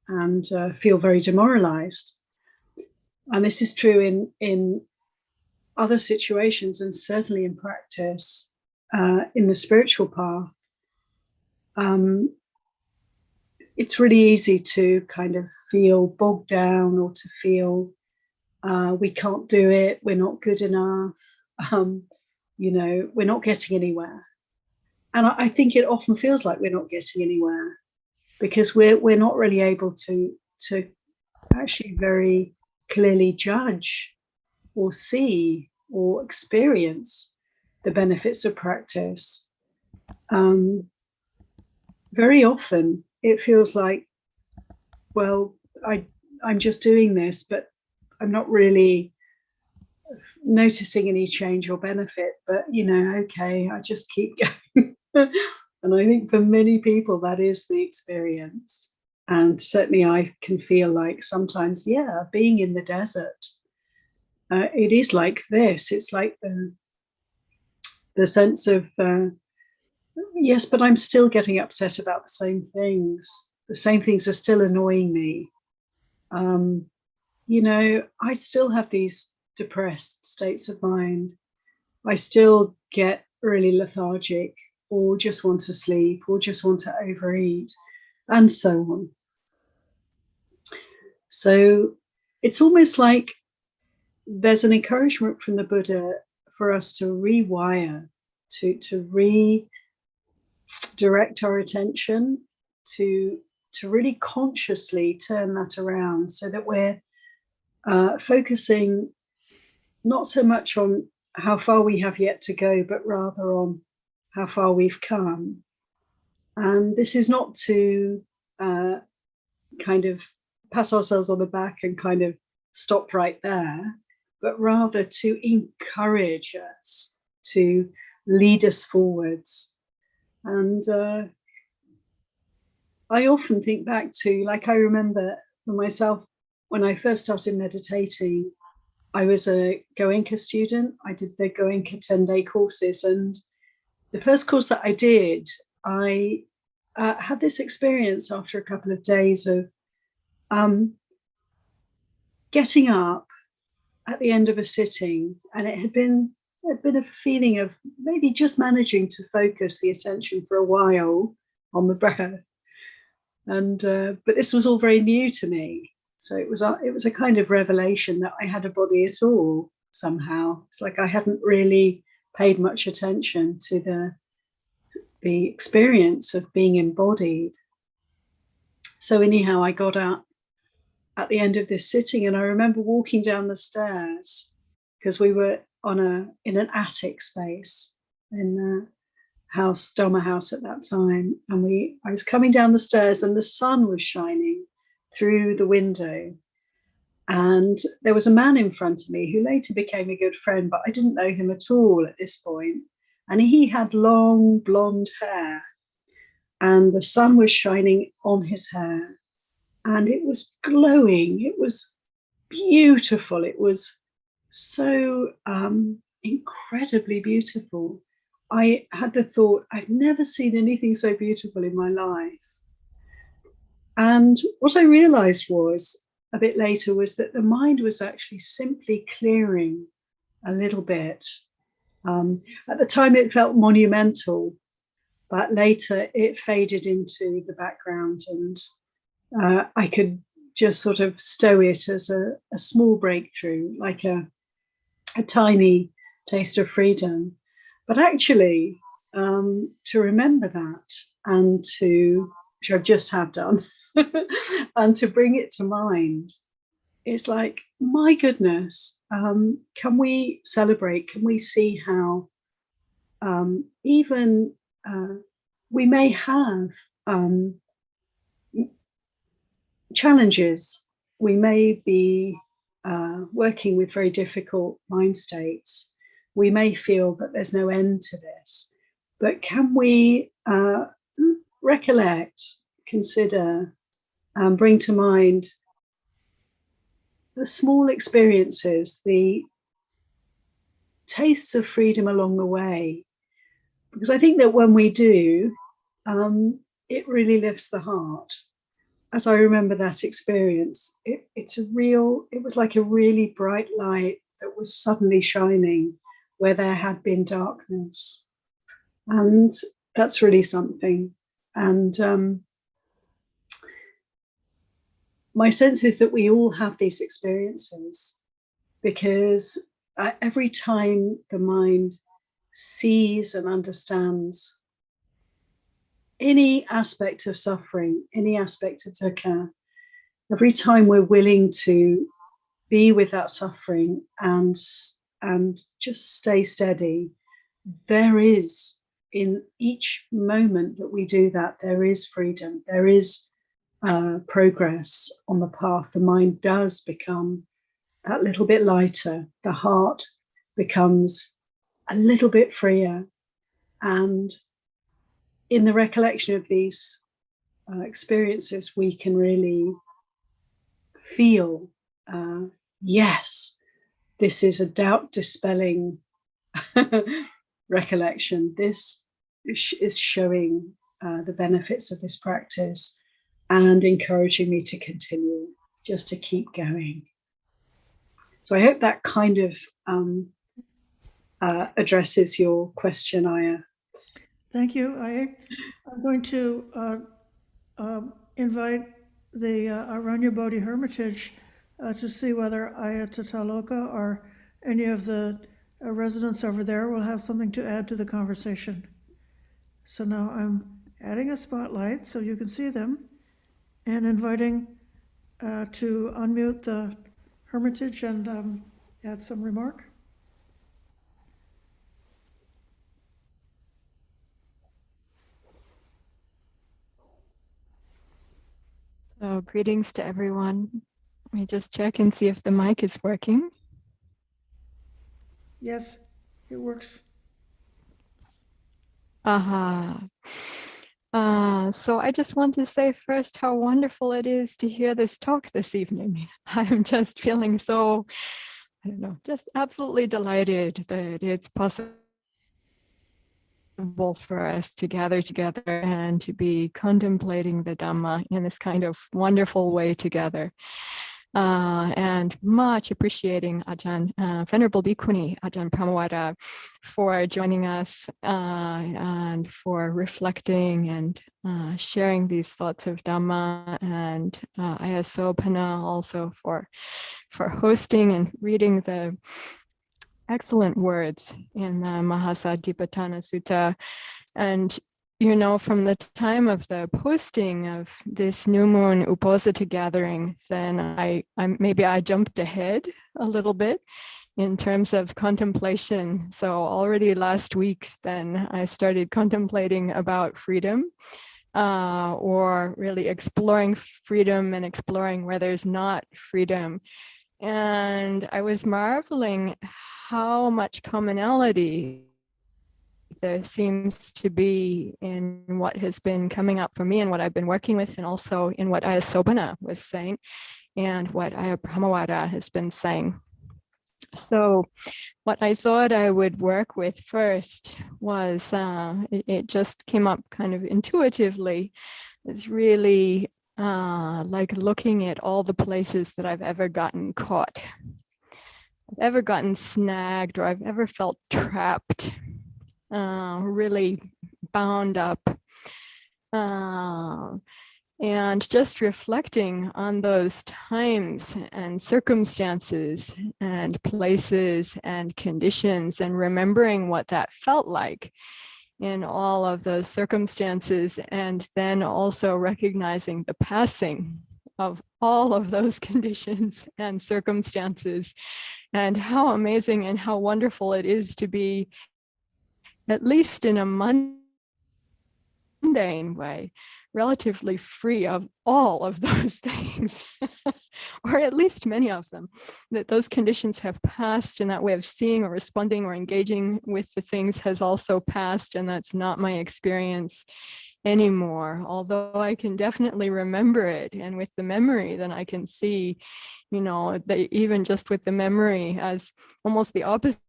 and feel very demoralized. And this is true in other situations, and certainly in practice, in the spiritual path. It's really easy to kind of feel bogged down, or to feel we can't do it, we're not good enough, we're not getting anywhere. And I think it often feels like we're not getting anywhere because we're not really able to actually very clearly judge or see or experience the benefits of practice. Very often it feels like, well, I'm just doing this, but I'm not really noticing any change or benefit, but okay, I just keep going. And I think for many people that is the experience. And certainly I can feel like sometimes, being in the desert, it is like this. It's like the sense of, yes, but I'm still getting upset about the same things. The same things are still annoying me. I still have these depressed states of mind. I still get really lethargic, or just want to sleep, or just want to overeat, and so on. So it's almost like there's an encouragement from the Buddha for us to rewire, to redirect our attention, to really consciously turn that around, so that we're focusing not so much on how far we have yet to go, but rather on how far we've come. And this is not to kind of pat ourselves on the back and kind of stop right there. but rather to encourage us, to lead us forwards. And I often think back to, like, I remember for myself, when I first started meditating, I was a Goenka student. I did the Goenka 10-day courses. And the first course that I did, I had this experience after a couple of days of getting up at the end of a sitting, and it had been a feeling of maybe just managing to focus the attention for a while on the breath. And but this was all very new to me. So it was a kind of revelation that I had a body at all somehow. It's like I hadn't really paid much attention to the experience of being embodied. So anyhow, I got up at the end of this sitting, and I remember walking down the stairs, because we were in an attic space in the house, Dhamma house at that time, and I was coming down the stairs, and the sun was shining through the window, and there was a man in front of me who later became a good friend, but I didn't know him at all at this point. And he had long blonde hair, and the sun was shining on his hair, and it was glowing. It was beautiful. It was so incredibly beautiful. I had the thought, I've never seen anything so beautiful in my life. And what I realized a bit later was that the mind was actually simply clearing a little bit. At the time it felt monumental, but later it faded into the background, and I could just sort of stow it as a small breakthrough, like a tiny taste of freedom. But actually, to remember that, and which I just have done, and to bring it to mind, it's like, my goodness, can we celebrate? Can we see how even we may have challenges? We may be working with very difficult mind states. We may feel that there's no end to this, but can we recollect, consider, bring to mind the small experiences, the tastes of freedom along the way? Because I think that when we do, it really lifts the heart. As I remember that experience, it was like a really bright light that was suddenly shining where there had been darkness. And that's really something. And my sense is that we all have these experiences, because every time the mind sees and understands any aspect of suffering, any aspect of dukkha, every time we're willing to be with that suffering and just stay steady, there is, in each moment that we do that, there is freedom, there is progress on the path. The mind does become that little bit lighter, the heart becomes a little bit freer, and in the recollection of these experiences, we can really feel, yes, this is a doubt-dispelling recollection. This is showing the benefits of this practice and encouraging me to continue, just to keep going. So I hope that kind of addresses your question, Aya. Thank you. I'm going to invite the Aranya Bodhi Hermitage to see whether Aya Tataloka or any of the residents over there will have something to add to the conversation. So now I'm adding a spotlight so you can see them, and inviting to unmute the Hermitage and add some remark. So greetings to everyone. Let me just check and see if the mic is working. Yes, it works. So I just want to say first how wonderful it is to hear this talk this evening. I'm just feeling so, I don't know, just absolutely delighted that it's possible for us to gather together and to be contemplating the Dhamma in this kind of wonderful way together. And much appreciating Ajahn, Venerable Bhikkhunī Ajahn Brahmavarā for joining us and for reflecting and sharing these thoughts of Dhamma, and Ayya Sobhana also for hosting and reading the excellent words in the Satipatthana Sutta. And you know, from the time of the posting of this new moon Uposatha gathering, then I maybe I jumped ahead a little bit in terms of contemplation. So already last week, then I started contemplating about freedom, or really exploring freedom and exploring where there's not freedom. And I was marveling how much commonality there seems to be in what has been coming up for me and what I've been working with, and also in what Ayya Sobhana was saying and what Ayya Brahmavarā has been saying. So what I thought I would work with first was, it just came up kind of intuitively, is really like looking at all the places that I've ever gotten caught, I've ever gotten snagged, or I've ever felt trapped, really bound up, and just reflecting on those times and circumstances and places and conditions, and remembering what that felt like in all of those circumstances, and then also recognizing the passing of all of those conditions and circumstances, and how amazing and how wonderful it is to be, at least in a mundane way, relatively free of all of those things, or at least many of them, that those conditions have passed, and that way of seeing or responding or engaging with the things has also passed, and that's not my experience anymore, although I can definitely remember it. And with the memory, then I can see, you know, that even just with the memory as almost the opposite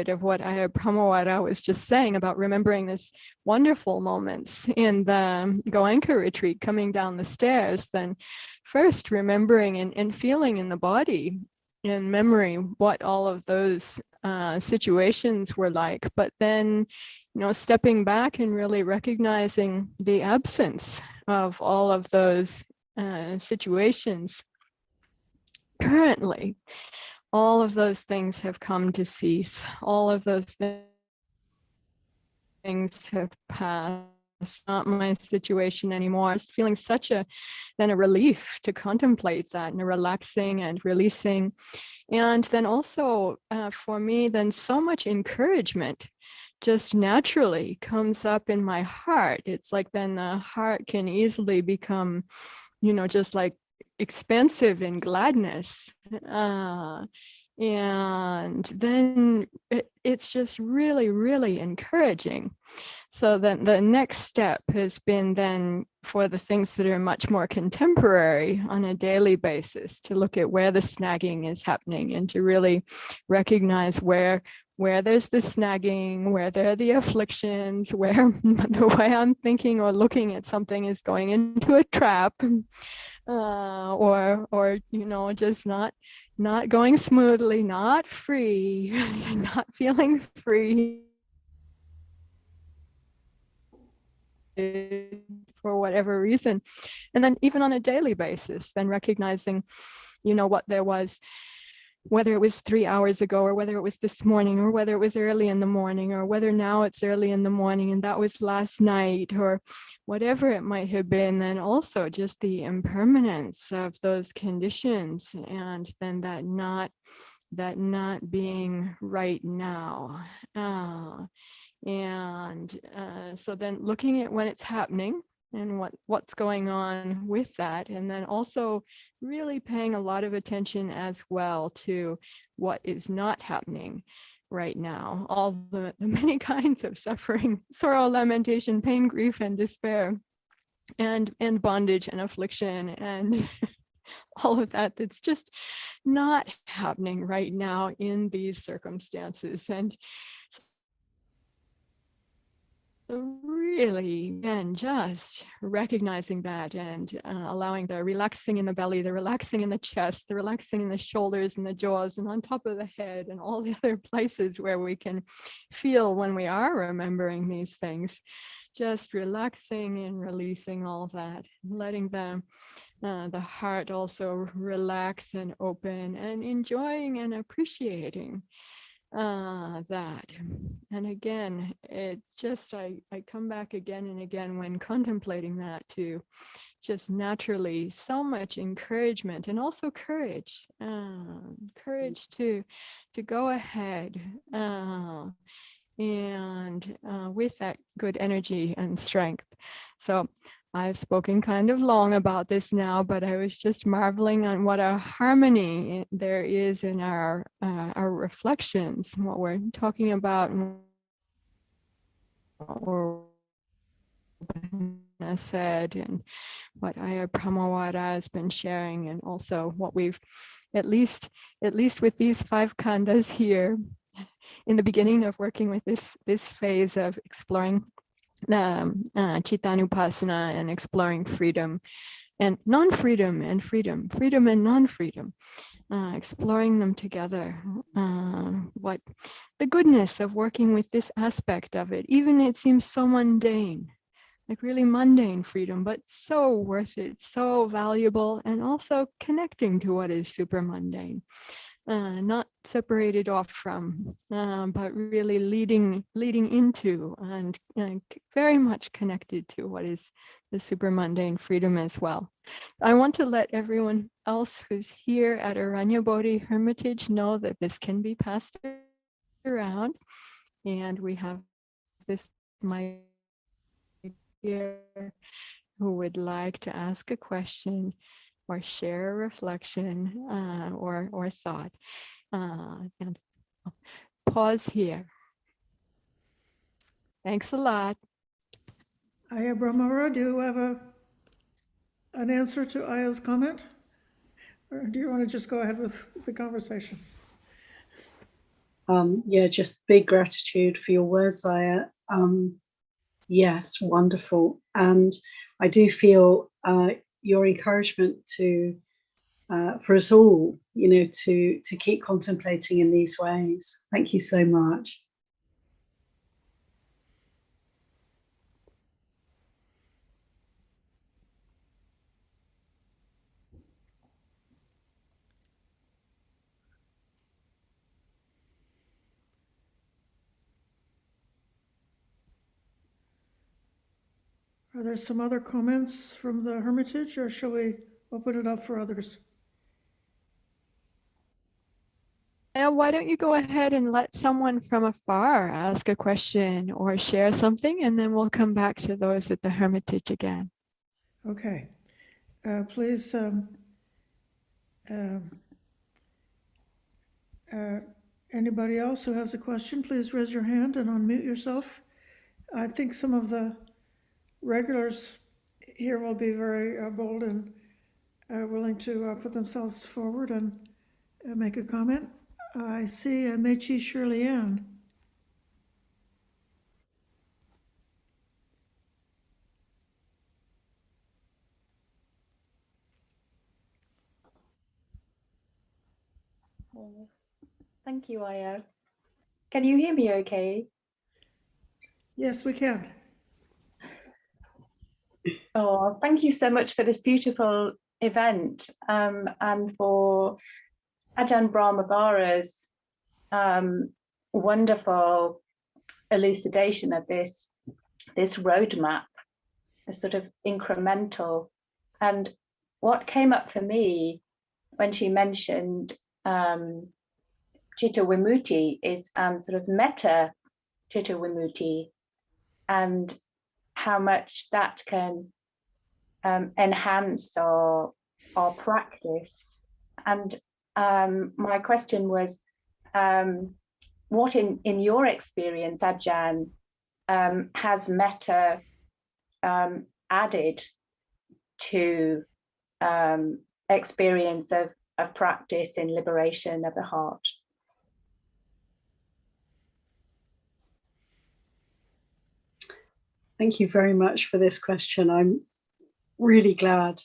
of what Ayya Brahmavarā was just saying about remembering this wonderful moments in the Goenka retreat, coming down the stairs, then first remembering and feeling in the body, in memory, what all of those situations were like, but then, you know, stepping back and really recognizing the absence of all of those situations currently. All of those things have come to cease. All of those things have passed. It's not my situation anymore. It's feeling such a relief to contemplate that, and a relaxing and releasing. And then also for me, then so much encouragement just naturally comes up in my heart. It's like then the heart can easily become, you know, just like expansive in gladness, and then it's just really, really encouraging. So then the next step has been then for the things that are much more contemporary on a daily basis, to look at where the snagging is happening, and to really recognize where there's the snagging, where there are the afflictions, where the way I'm thinking or looking at something is going into a trap, or you know, just not going smoothly, not free, not feeling free for whatever reason. And then even on a daily basis, then recognizing, you know, what there was, whether it was 3 hours ago, or whether it was this morning, or whether it was early in the morning, or whether now it's early in the morning and that was last night, or whatever it might have been. Then also just the impermanence of those conditions, and then that not being right now. So then looking at when it's happening and what's going on with that, and then also really paying a lot of attention as well to what is not happening, right now, all the many kinds of suffering, sorrow, lamentation, pain, grief, and despair, and bondage and affliction and all of that, that's just not happening right now in these circumstances. And so really, again, just recognizing that and allowing the relaxing in the belly, the relaxing in the chest, the relaxing in the shoulders and the jaws and on top of the head and all the other places where we can feel when we are remembering these things, just relaxing and releasing all that, letting the heart also relax and open and enjoying and appreciating that. And again, it just, I come back again and again when contemplating that to just naturally so much encouragement and also courage, courage to go ahead and with that good energy and strength. So I've spoken kind of long about this now, but I was just marveling on what a harmony there is in our reflections, what we're talking about, and what we're said, and what Ayya Brahmavarā has been sharing, and also what we've, at least with these 5 khandhas here, in the beginning of working with this phase of exploring Cittānupassana and exploring freedom and non-freedom and freedom, freedom and non-freedom, exploring them together, what the goodness of working with this aspect of it, even it seems so mundane, like really mundane freedom, but so worth it, so valuable, and also connecting to what is super mundane. Not separated off from, but really leading into and very much connected to what is the super mundane freedom as well. I want to let everyone else who's here at Aranya Bodhi Hermitage know that this can be passed around, and we have this mic here who would like to ask a question or share a reflection or thought. And I'll pause here. Thanks a lot. Ayya Brahmavarā, do you have an answer to Aya's comment? Or do you want to just go ahead with the conversation? Yeah, just big gratitude for your words, Aya. Yes, wonderful. And I do feel your encouragement to for us all, to keep contemplating in these ways. Thank you so much. Are there some other comments from the Hermitage, or shall we open it up for others? And why don't you go ahead and let someone from afar ask a question or share something, and then we'll come back to those at the Hermitage again. Okay. Please, anybody else who has a question, please raise your hand and unmute yourself. I think some of the regulars here will be very bold and willing to put themselves forward and make a comment. I see Mechi Shirley Ann. Oh, thank you, Aya. Can you hear me okay? Yes, we can. Oh, thank you so much for this beautiful event, and for Ajahn Brahmavarā's wonderful elucidation of this roadmap, this sort of incremental. And what came up for me when she mentioned Citta Vimutti is sort of metta Citta Vimutti, and how much that can enhance our practice. And my question was, what in your experience, Ajahn, has metta added to experience of practice in liberation of the heart? Thank you very much for this question. I'm really glad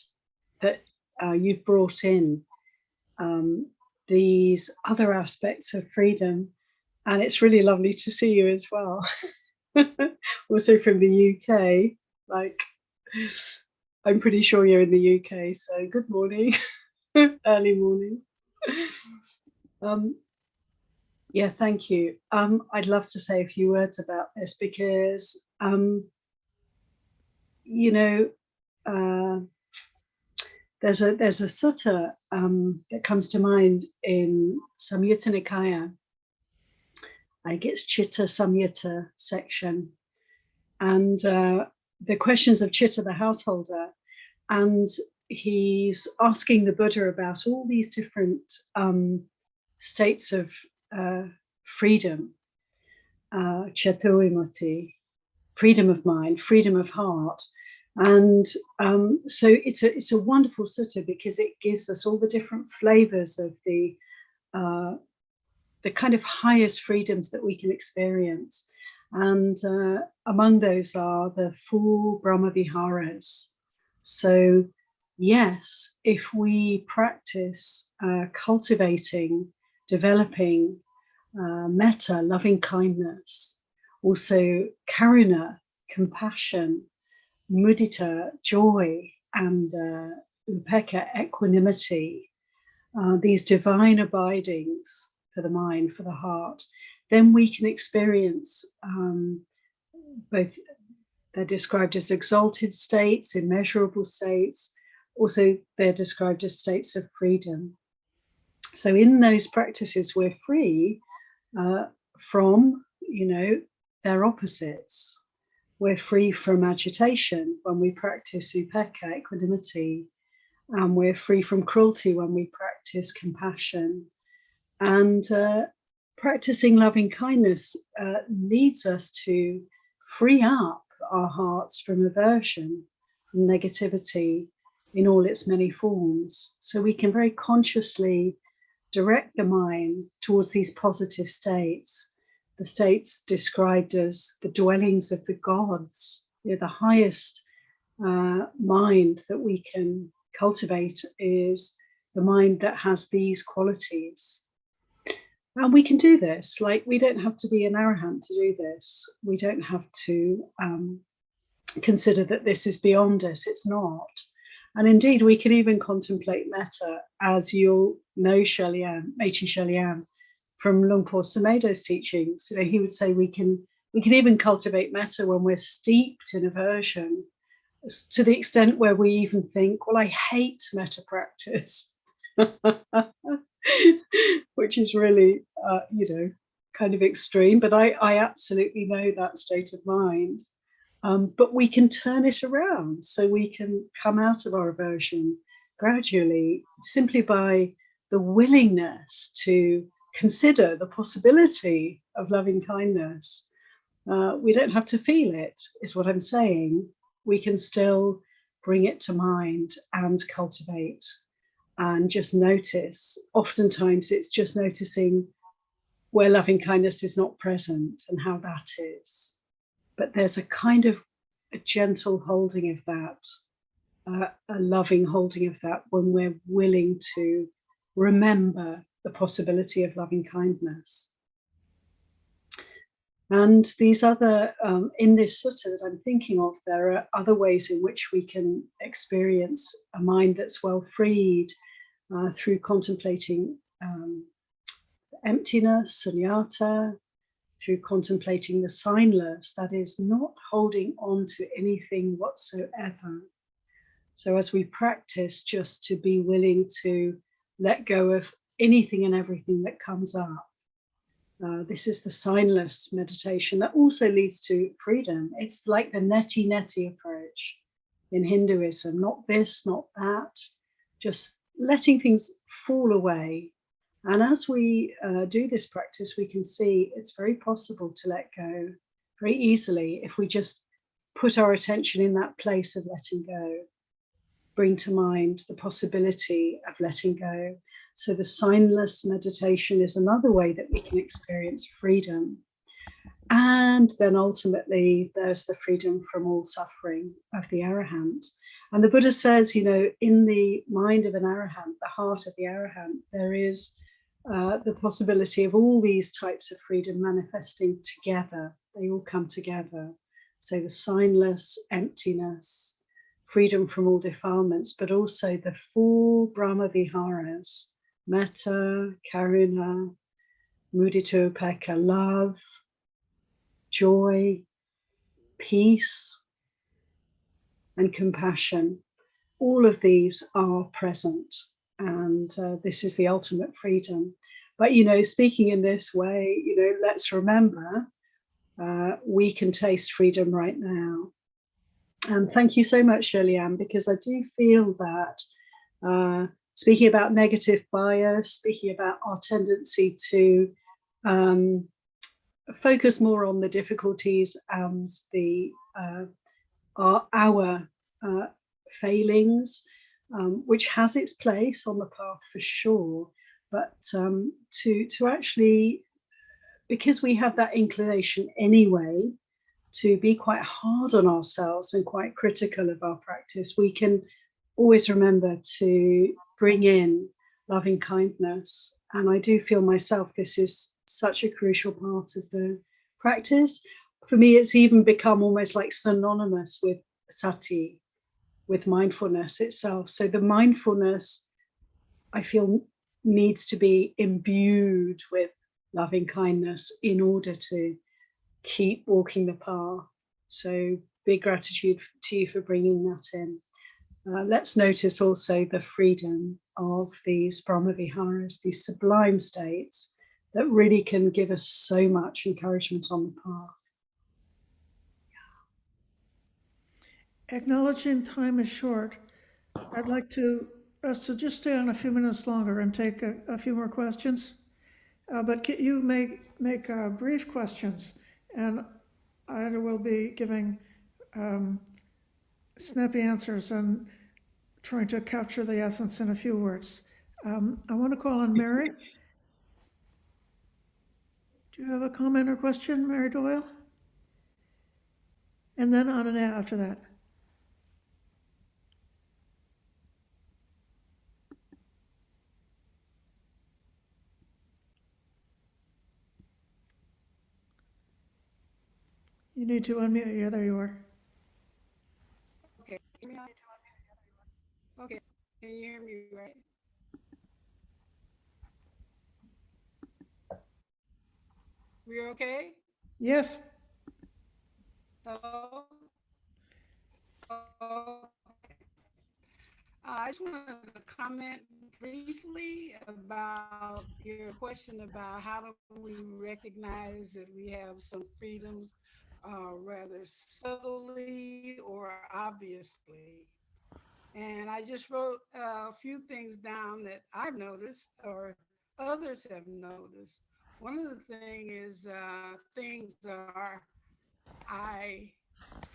that you've brought in these other aspects of freedom, and it's really lovely to see you as well. Also from the UK, like I'm pretty sure you're in the UK, so good morning. Early morning. Yeah, thank you. I'd love to say a few words about this because you know, there's a sutta that comes to mind in Samyutta Nikaya. I think it's Chitta Samyutta section, and the questions of Chitta the householder, and he's asking the Buddha about all these different states of freedom, Cittānupassana, freedom of mind, freedom of heart. And so it's a wonderful sutta because it gives us all the different flavors of the kind of highest freedoms that we can experience. And among those are the full Brahma Viharas. So yes, if we practice cultivating, developing metta, loving kindness, also karuna, compassion, mudita, joy, and upekkha, equanimity, these divine abidings for the mind, for the heart, then we can experience both, they're described as exalted states, immeasurable states, also they're described as states of freedom. So in those practices, we're free from, their opposites. We're free from agitation when we practice upekkha, equanimity, and we're free from cruelty when we practice compassion. And practicing loving kindness leads us to free up our hearts from aversion, from negativity in all its many forms. So we can very consciously direct the mind towards these positive states, the states described as the dwellings of the gods. The highest mind that we can cultivate is the mind that has these qualities. And we can do this, like we don't have to be an arahant to do this. We don't have to consider that this is beyond us, it's not. And indeed, we can even contemplate metta, as you'll know Meiji Shellyan, from Luang Por Sumedho's teachings. He would say we can even cultivate metta when we're steeped in aversion, to the extent where we even think, well, I hate metta practice. Which is really, kind of extreme, but I absolutely know that state of mind. But we can turn it around, so we can come out of our aversion gradually, simply by the willingness to consider the possibility of loving kindness. We don't have to feel it, is what I'm saying. We can still bring it to mind and cultivate and just notice. Oftentimes it's just noticing where loving kindness is not present and how that is. But there's a kind of a gentle holding of that, a loving holding of that, when we're willing to remember the possibility of loving kindness. And these other, in this sutta that I'm thinking of, there are other ways in which we can experience a mind that's well freed through contemplating emptiness, sunyata, through contemplating the signless, that is, not holding on to anything whatsoever. So as we practice just to be willing to let go of anything and everything that comes up. This is the signless meditation that also leads to freedom. It's like the neti approach in Hinduism, not this, not that, just letting things fall away And as we do this practice, we can see it's very possible to let go very easily if we just put our attention in that place of letting go, bring to mind the possibility of letting go. So the signless meditation is another way that we can experience freedom. And then ultimately, there's the freedom from all suffering of the Arahant. And the Buddha says, you know, in the mind of an Arahant, the heart of the Arahant, there is the possibility of all these types of freedom manifesting together. They all come together. So the signless, emptiness, freedom from all defilements, but also the four Brahma Viharas, metta, karuna, mudita upekkha, love, joy, peace, and compassion. All of these are present, and this is the ultimate freedom. But, you know, speaking in this way, you know, let's remember we can taste freedom right now. And thank you so much, Shirley-Ann, because I do feel that speaking about negative bias, speaking about our tendency to focus more on the difficulties and the our failings, which has its place on the path for sure, but to actually, because we have that inclination anyway to be quite hard on ourselves and quite critical of our practice, we can always remember to bring in loving kindness. And I do feel myself, this is such a crucial part of the practice. For me, it's even become almost like synonymous with sati, with mindfulness itself. So the mindfulness, I feel, needs to be imbued with loving kindness in order to keep walking the path. So big gratitude to you for bringing that in. Let's notice also the freedom of these Brahmaviharas, these sublime states that really can give us so much encouragement on the path. Acknowledging time is short, I'd like us to just stay on a few minutes longer and take a few more questions. But you make brief questions, and I will be giving snappy answers and trying to capture the essence in a few words. I want to call on Mary. Do you have a comment or question, Mary Doyle? And then Ananya after that. You need to unmute. Yeah, there you are. Okay. Okay. Can you hear me right? We're okay? Yes. Hello? Okay. I just wanted to comment briefly about your question about how do we recognize that we have some freedoms rather subtly or obviously. And I just wrote a few things down that I've noticed or others have noticed. One of the things are I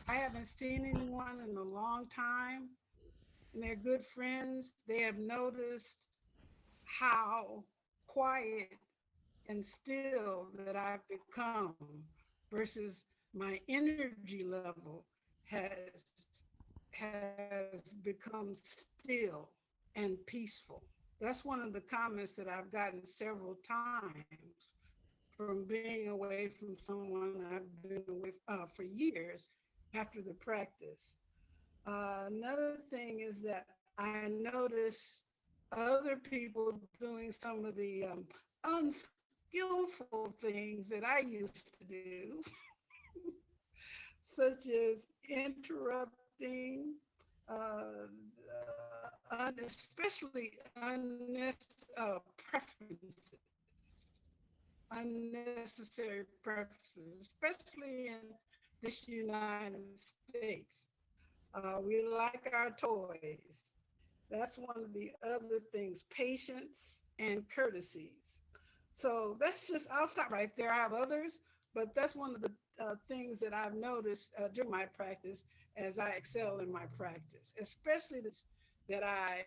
haven't seen anyone in a long time, and they're good friends. They have noticed how quiet and still that I've become versus my energy level has become still and peaceful. That's one of the comments that I've gotten several times from being away from someone I've been away for years after the practice. Another thing is that I notice other people doing some of the unskillful things that I used to do, such as interrupting, especially preferences, unnecessary preferences, especially in this United States. We like our toys. That's one of the other things, patience and courtesies. So that's just, I'll stop right there. I have others, but that's one of the things that I've noticed during my practice as I excel in my practice, especially this, that I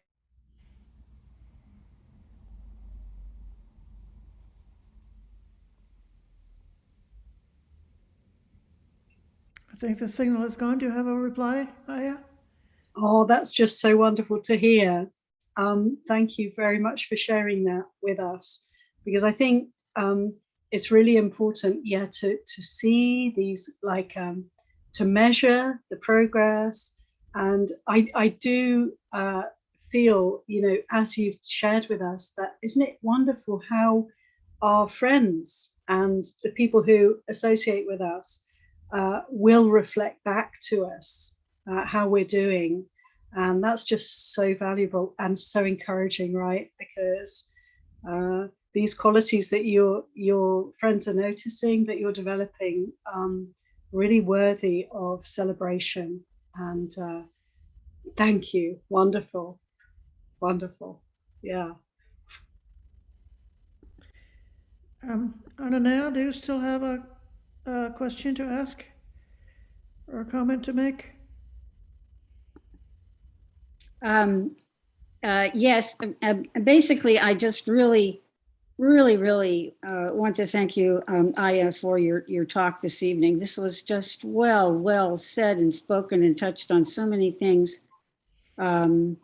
think the signal is gone. Do you have a reply, Aya? Oh, that's just so wonderful to hear. Thank you very much for sharing that with us, because I think it's really important, to see these, like, to measure the progress. And I do feel, as you've shared with us, that isn't it wonderful how our friends and the people who associate with us will reflect back to us how we're doing. And that's just so valuable and so encouraging, right? Because these qualities that your friends are noticing, that you're developing, really worthy of celebration. And thank you. Wonderful. Wonderful. Yeah. Ananea, do you still have a question to ask or a comment to make? Yes, basically, I just really want to thank you, Aya, for your talk this evening. This was just well said and spoken and touched on so many things, in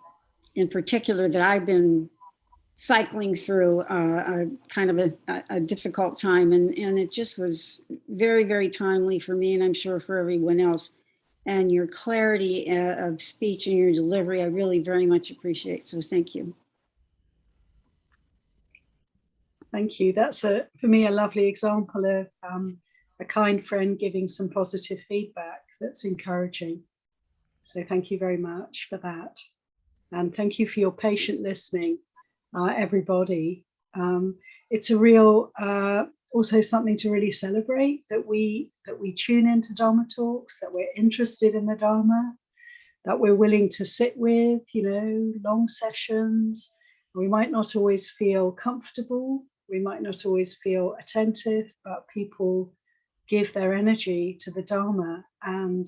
particular that I've been cycling through a kind of a difficult time, and it just was very timely for me, and I'm sure for everyone else. And your clarity of speech and your delivery, I really very much appreciate. So thank you. Thank you. That's for me, a lovely example of a kind friend giving some positive feedback that's encouraging. So thank you very much for that. And thank you for your patient listening, everybody. It's a real, also something to really celebrate, that we tune into Dharma talks, that we're interested in the Dharma, that we're willing to sit with, long sessions. We might not always feel comfortable. We might not always feel attentive, but people give their energy to the Dharma. And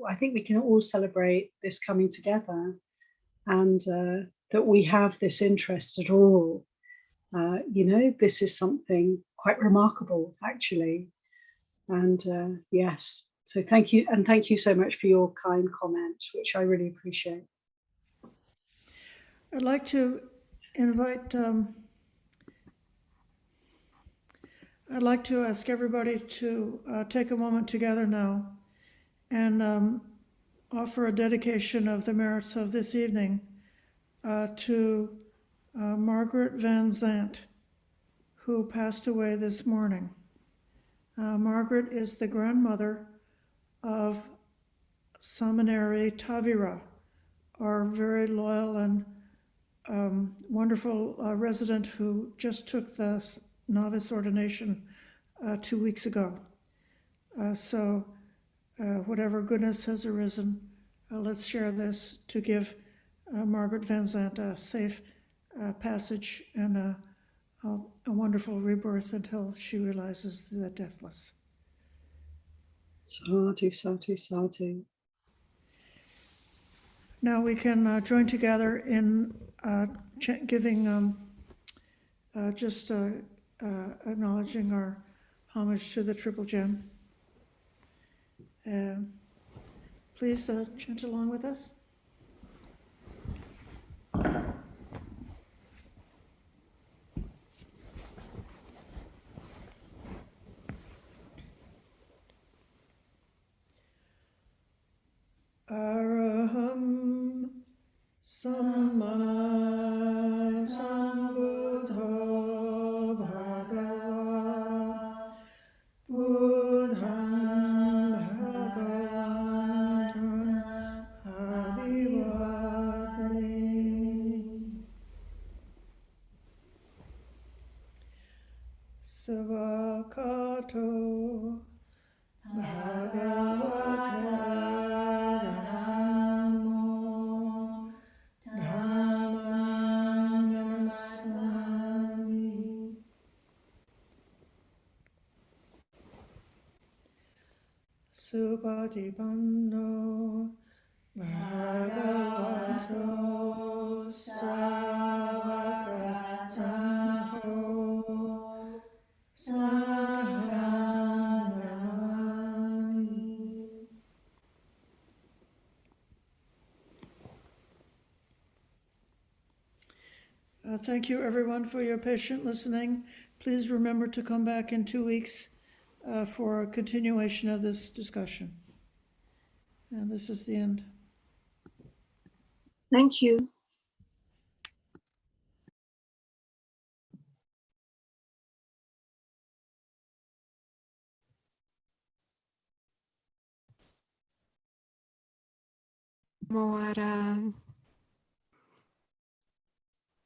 I think we can all celebrate this coming together, and that we have this interest at all. This is something quite remarkable, actually. And yes, so thank you. And thank you so much for your kind comment, which I really appreciate. I'd like to invite, I'd like to ask everybody to take a moment together now and offer a dedication of the merits of this evening to Margaret Van Zandt, who passed away this morning. Margaret is the grandmother of Samaneri Tavira, our very loyal and wonderful resident who just took the novice ordination 2 weeks ago. So whatever goodness has arisen, let's share this to give Margaret Van Zandt a safe passage and a wonderful rebirth until she realizes the deathless. Sadhu, sadhu, sadhu. Now we can join together in giving, just acknowledging our homage to the Triple Gem. Please chant along with us. Araham Samma Sambuddho Bhagava Buddham Bhagavantam Abhivadami Savakato Bhagavata Dhammo Supatipanno Bhagavato Savaka Sangho Sangham Namami. Thank you, everyone, for your patient listening. Please remember to come back in 2 weeks for a continuation of this discussion. And this is the end. Thank you. Moara.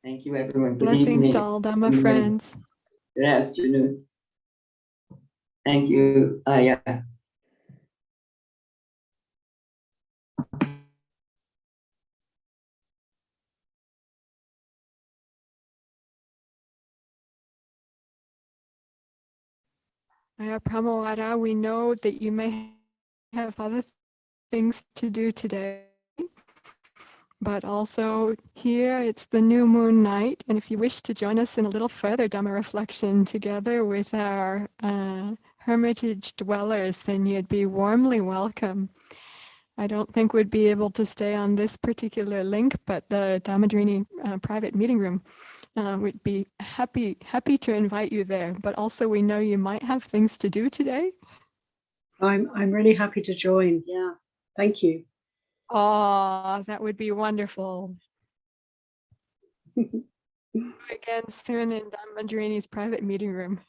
Thank you, everyone. Good Blessings evening. to all Dhamma Good morning. friends. Good afternoon. Thank you, Aya. Aya Pramawara, we know that you may have other things to do today, but also here it's the new moon night, and if you wish to join us in a little further Dhamma reflection together with our hermitage dwellers, then you'd be warmly welcome. I don't think we'd be able to stay on this particular link, but the Dhammadharini private meeting room, we'd be happy to invite you there. But also we know you might have things to do today. I'm really happy to join. Yeah, thank you. Oh, that would be wonderful. Again soon in Dhammadharini's private meeting room.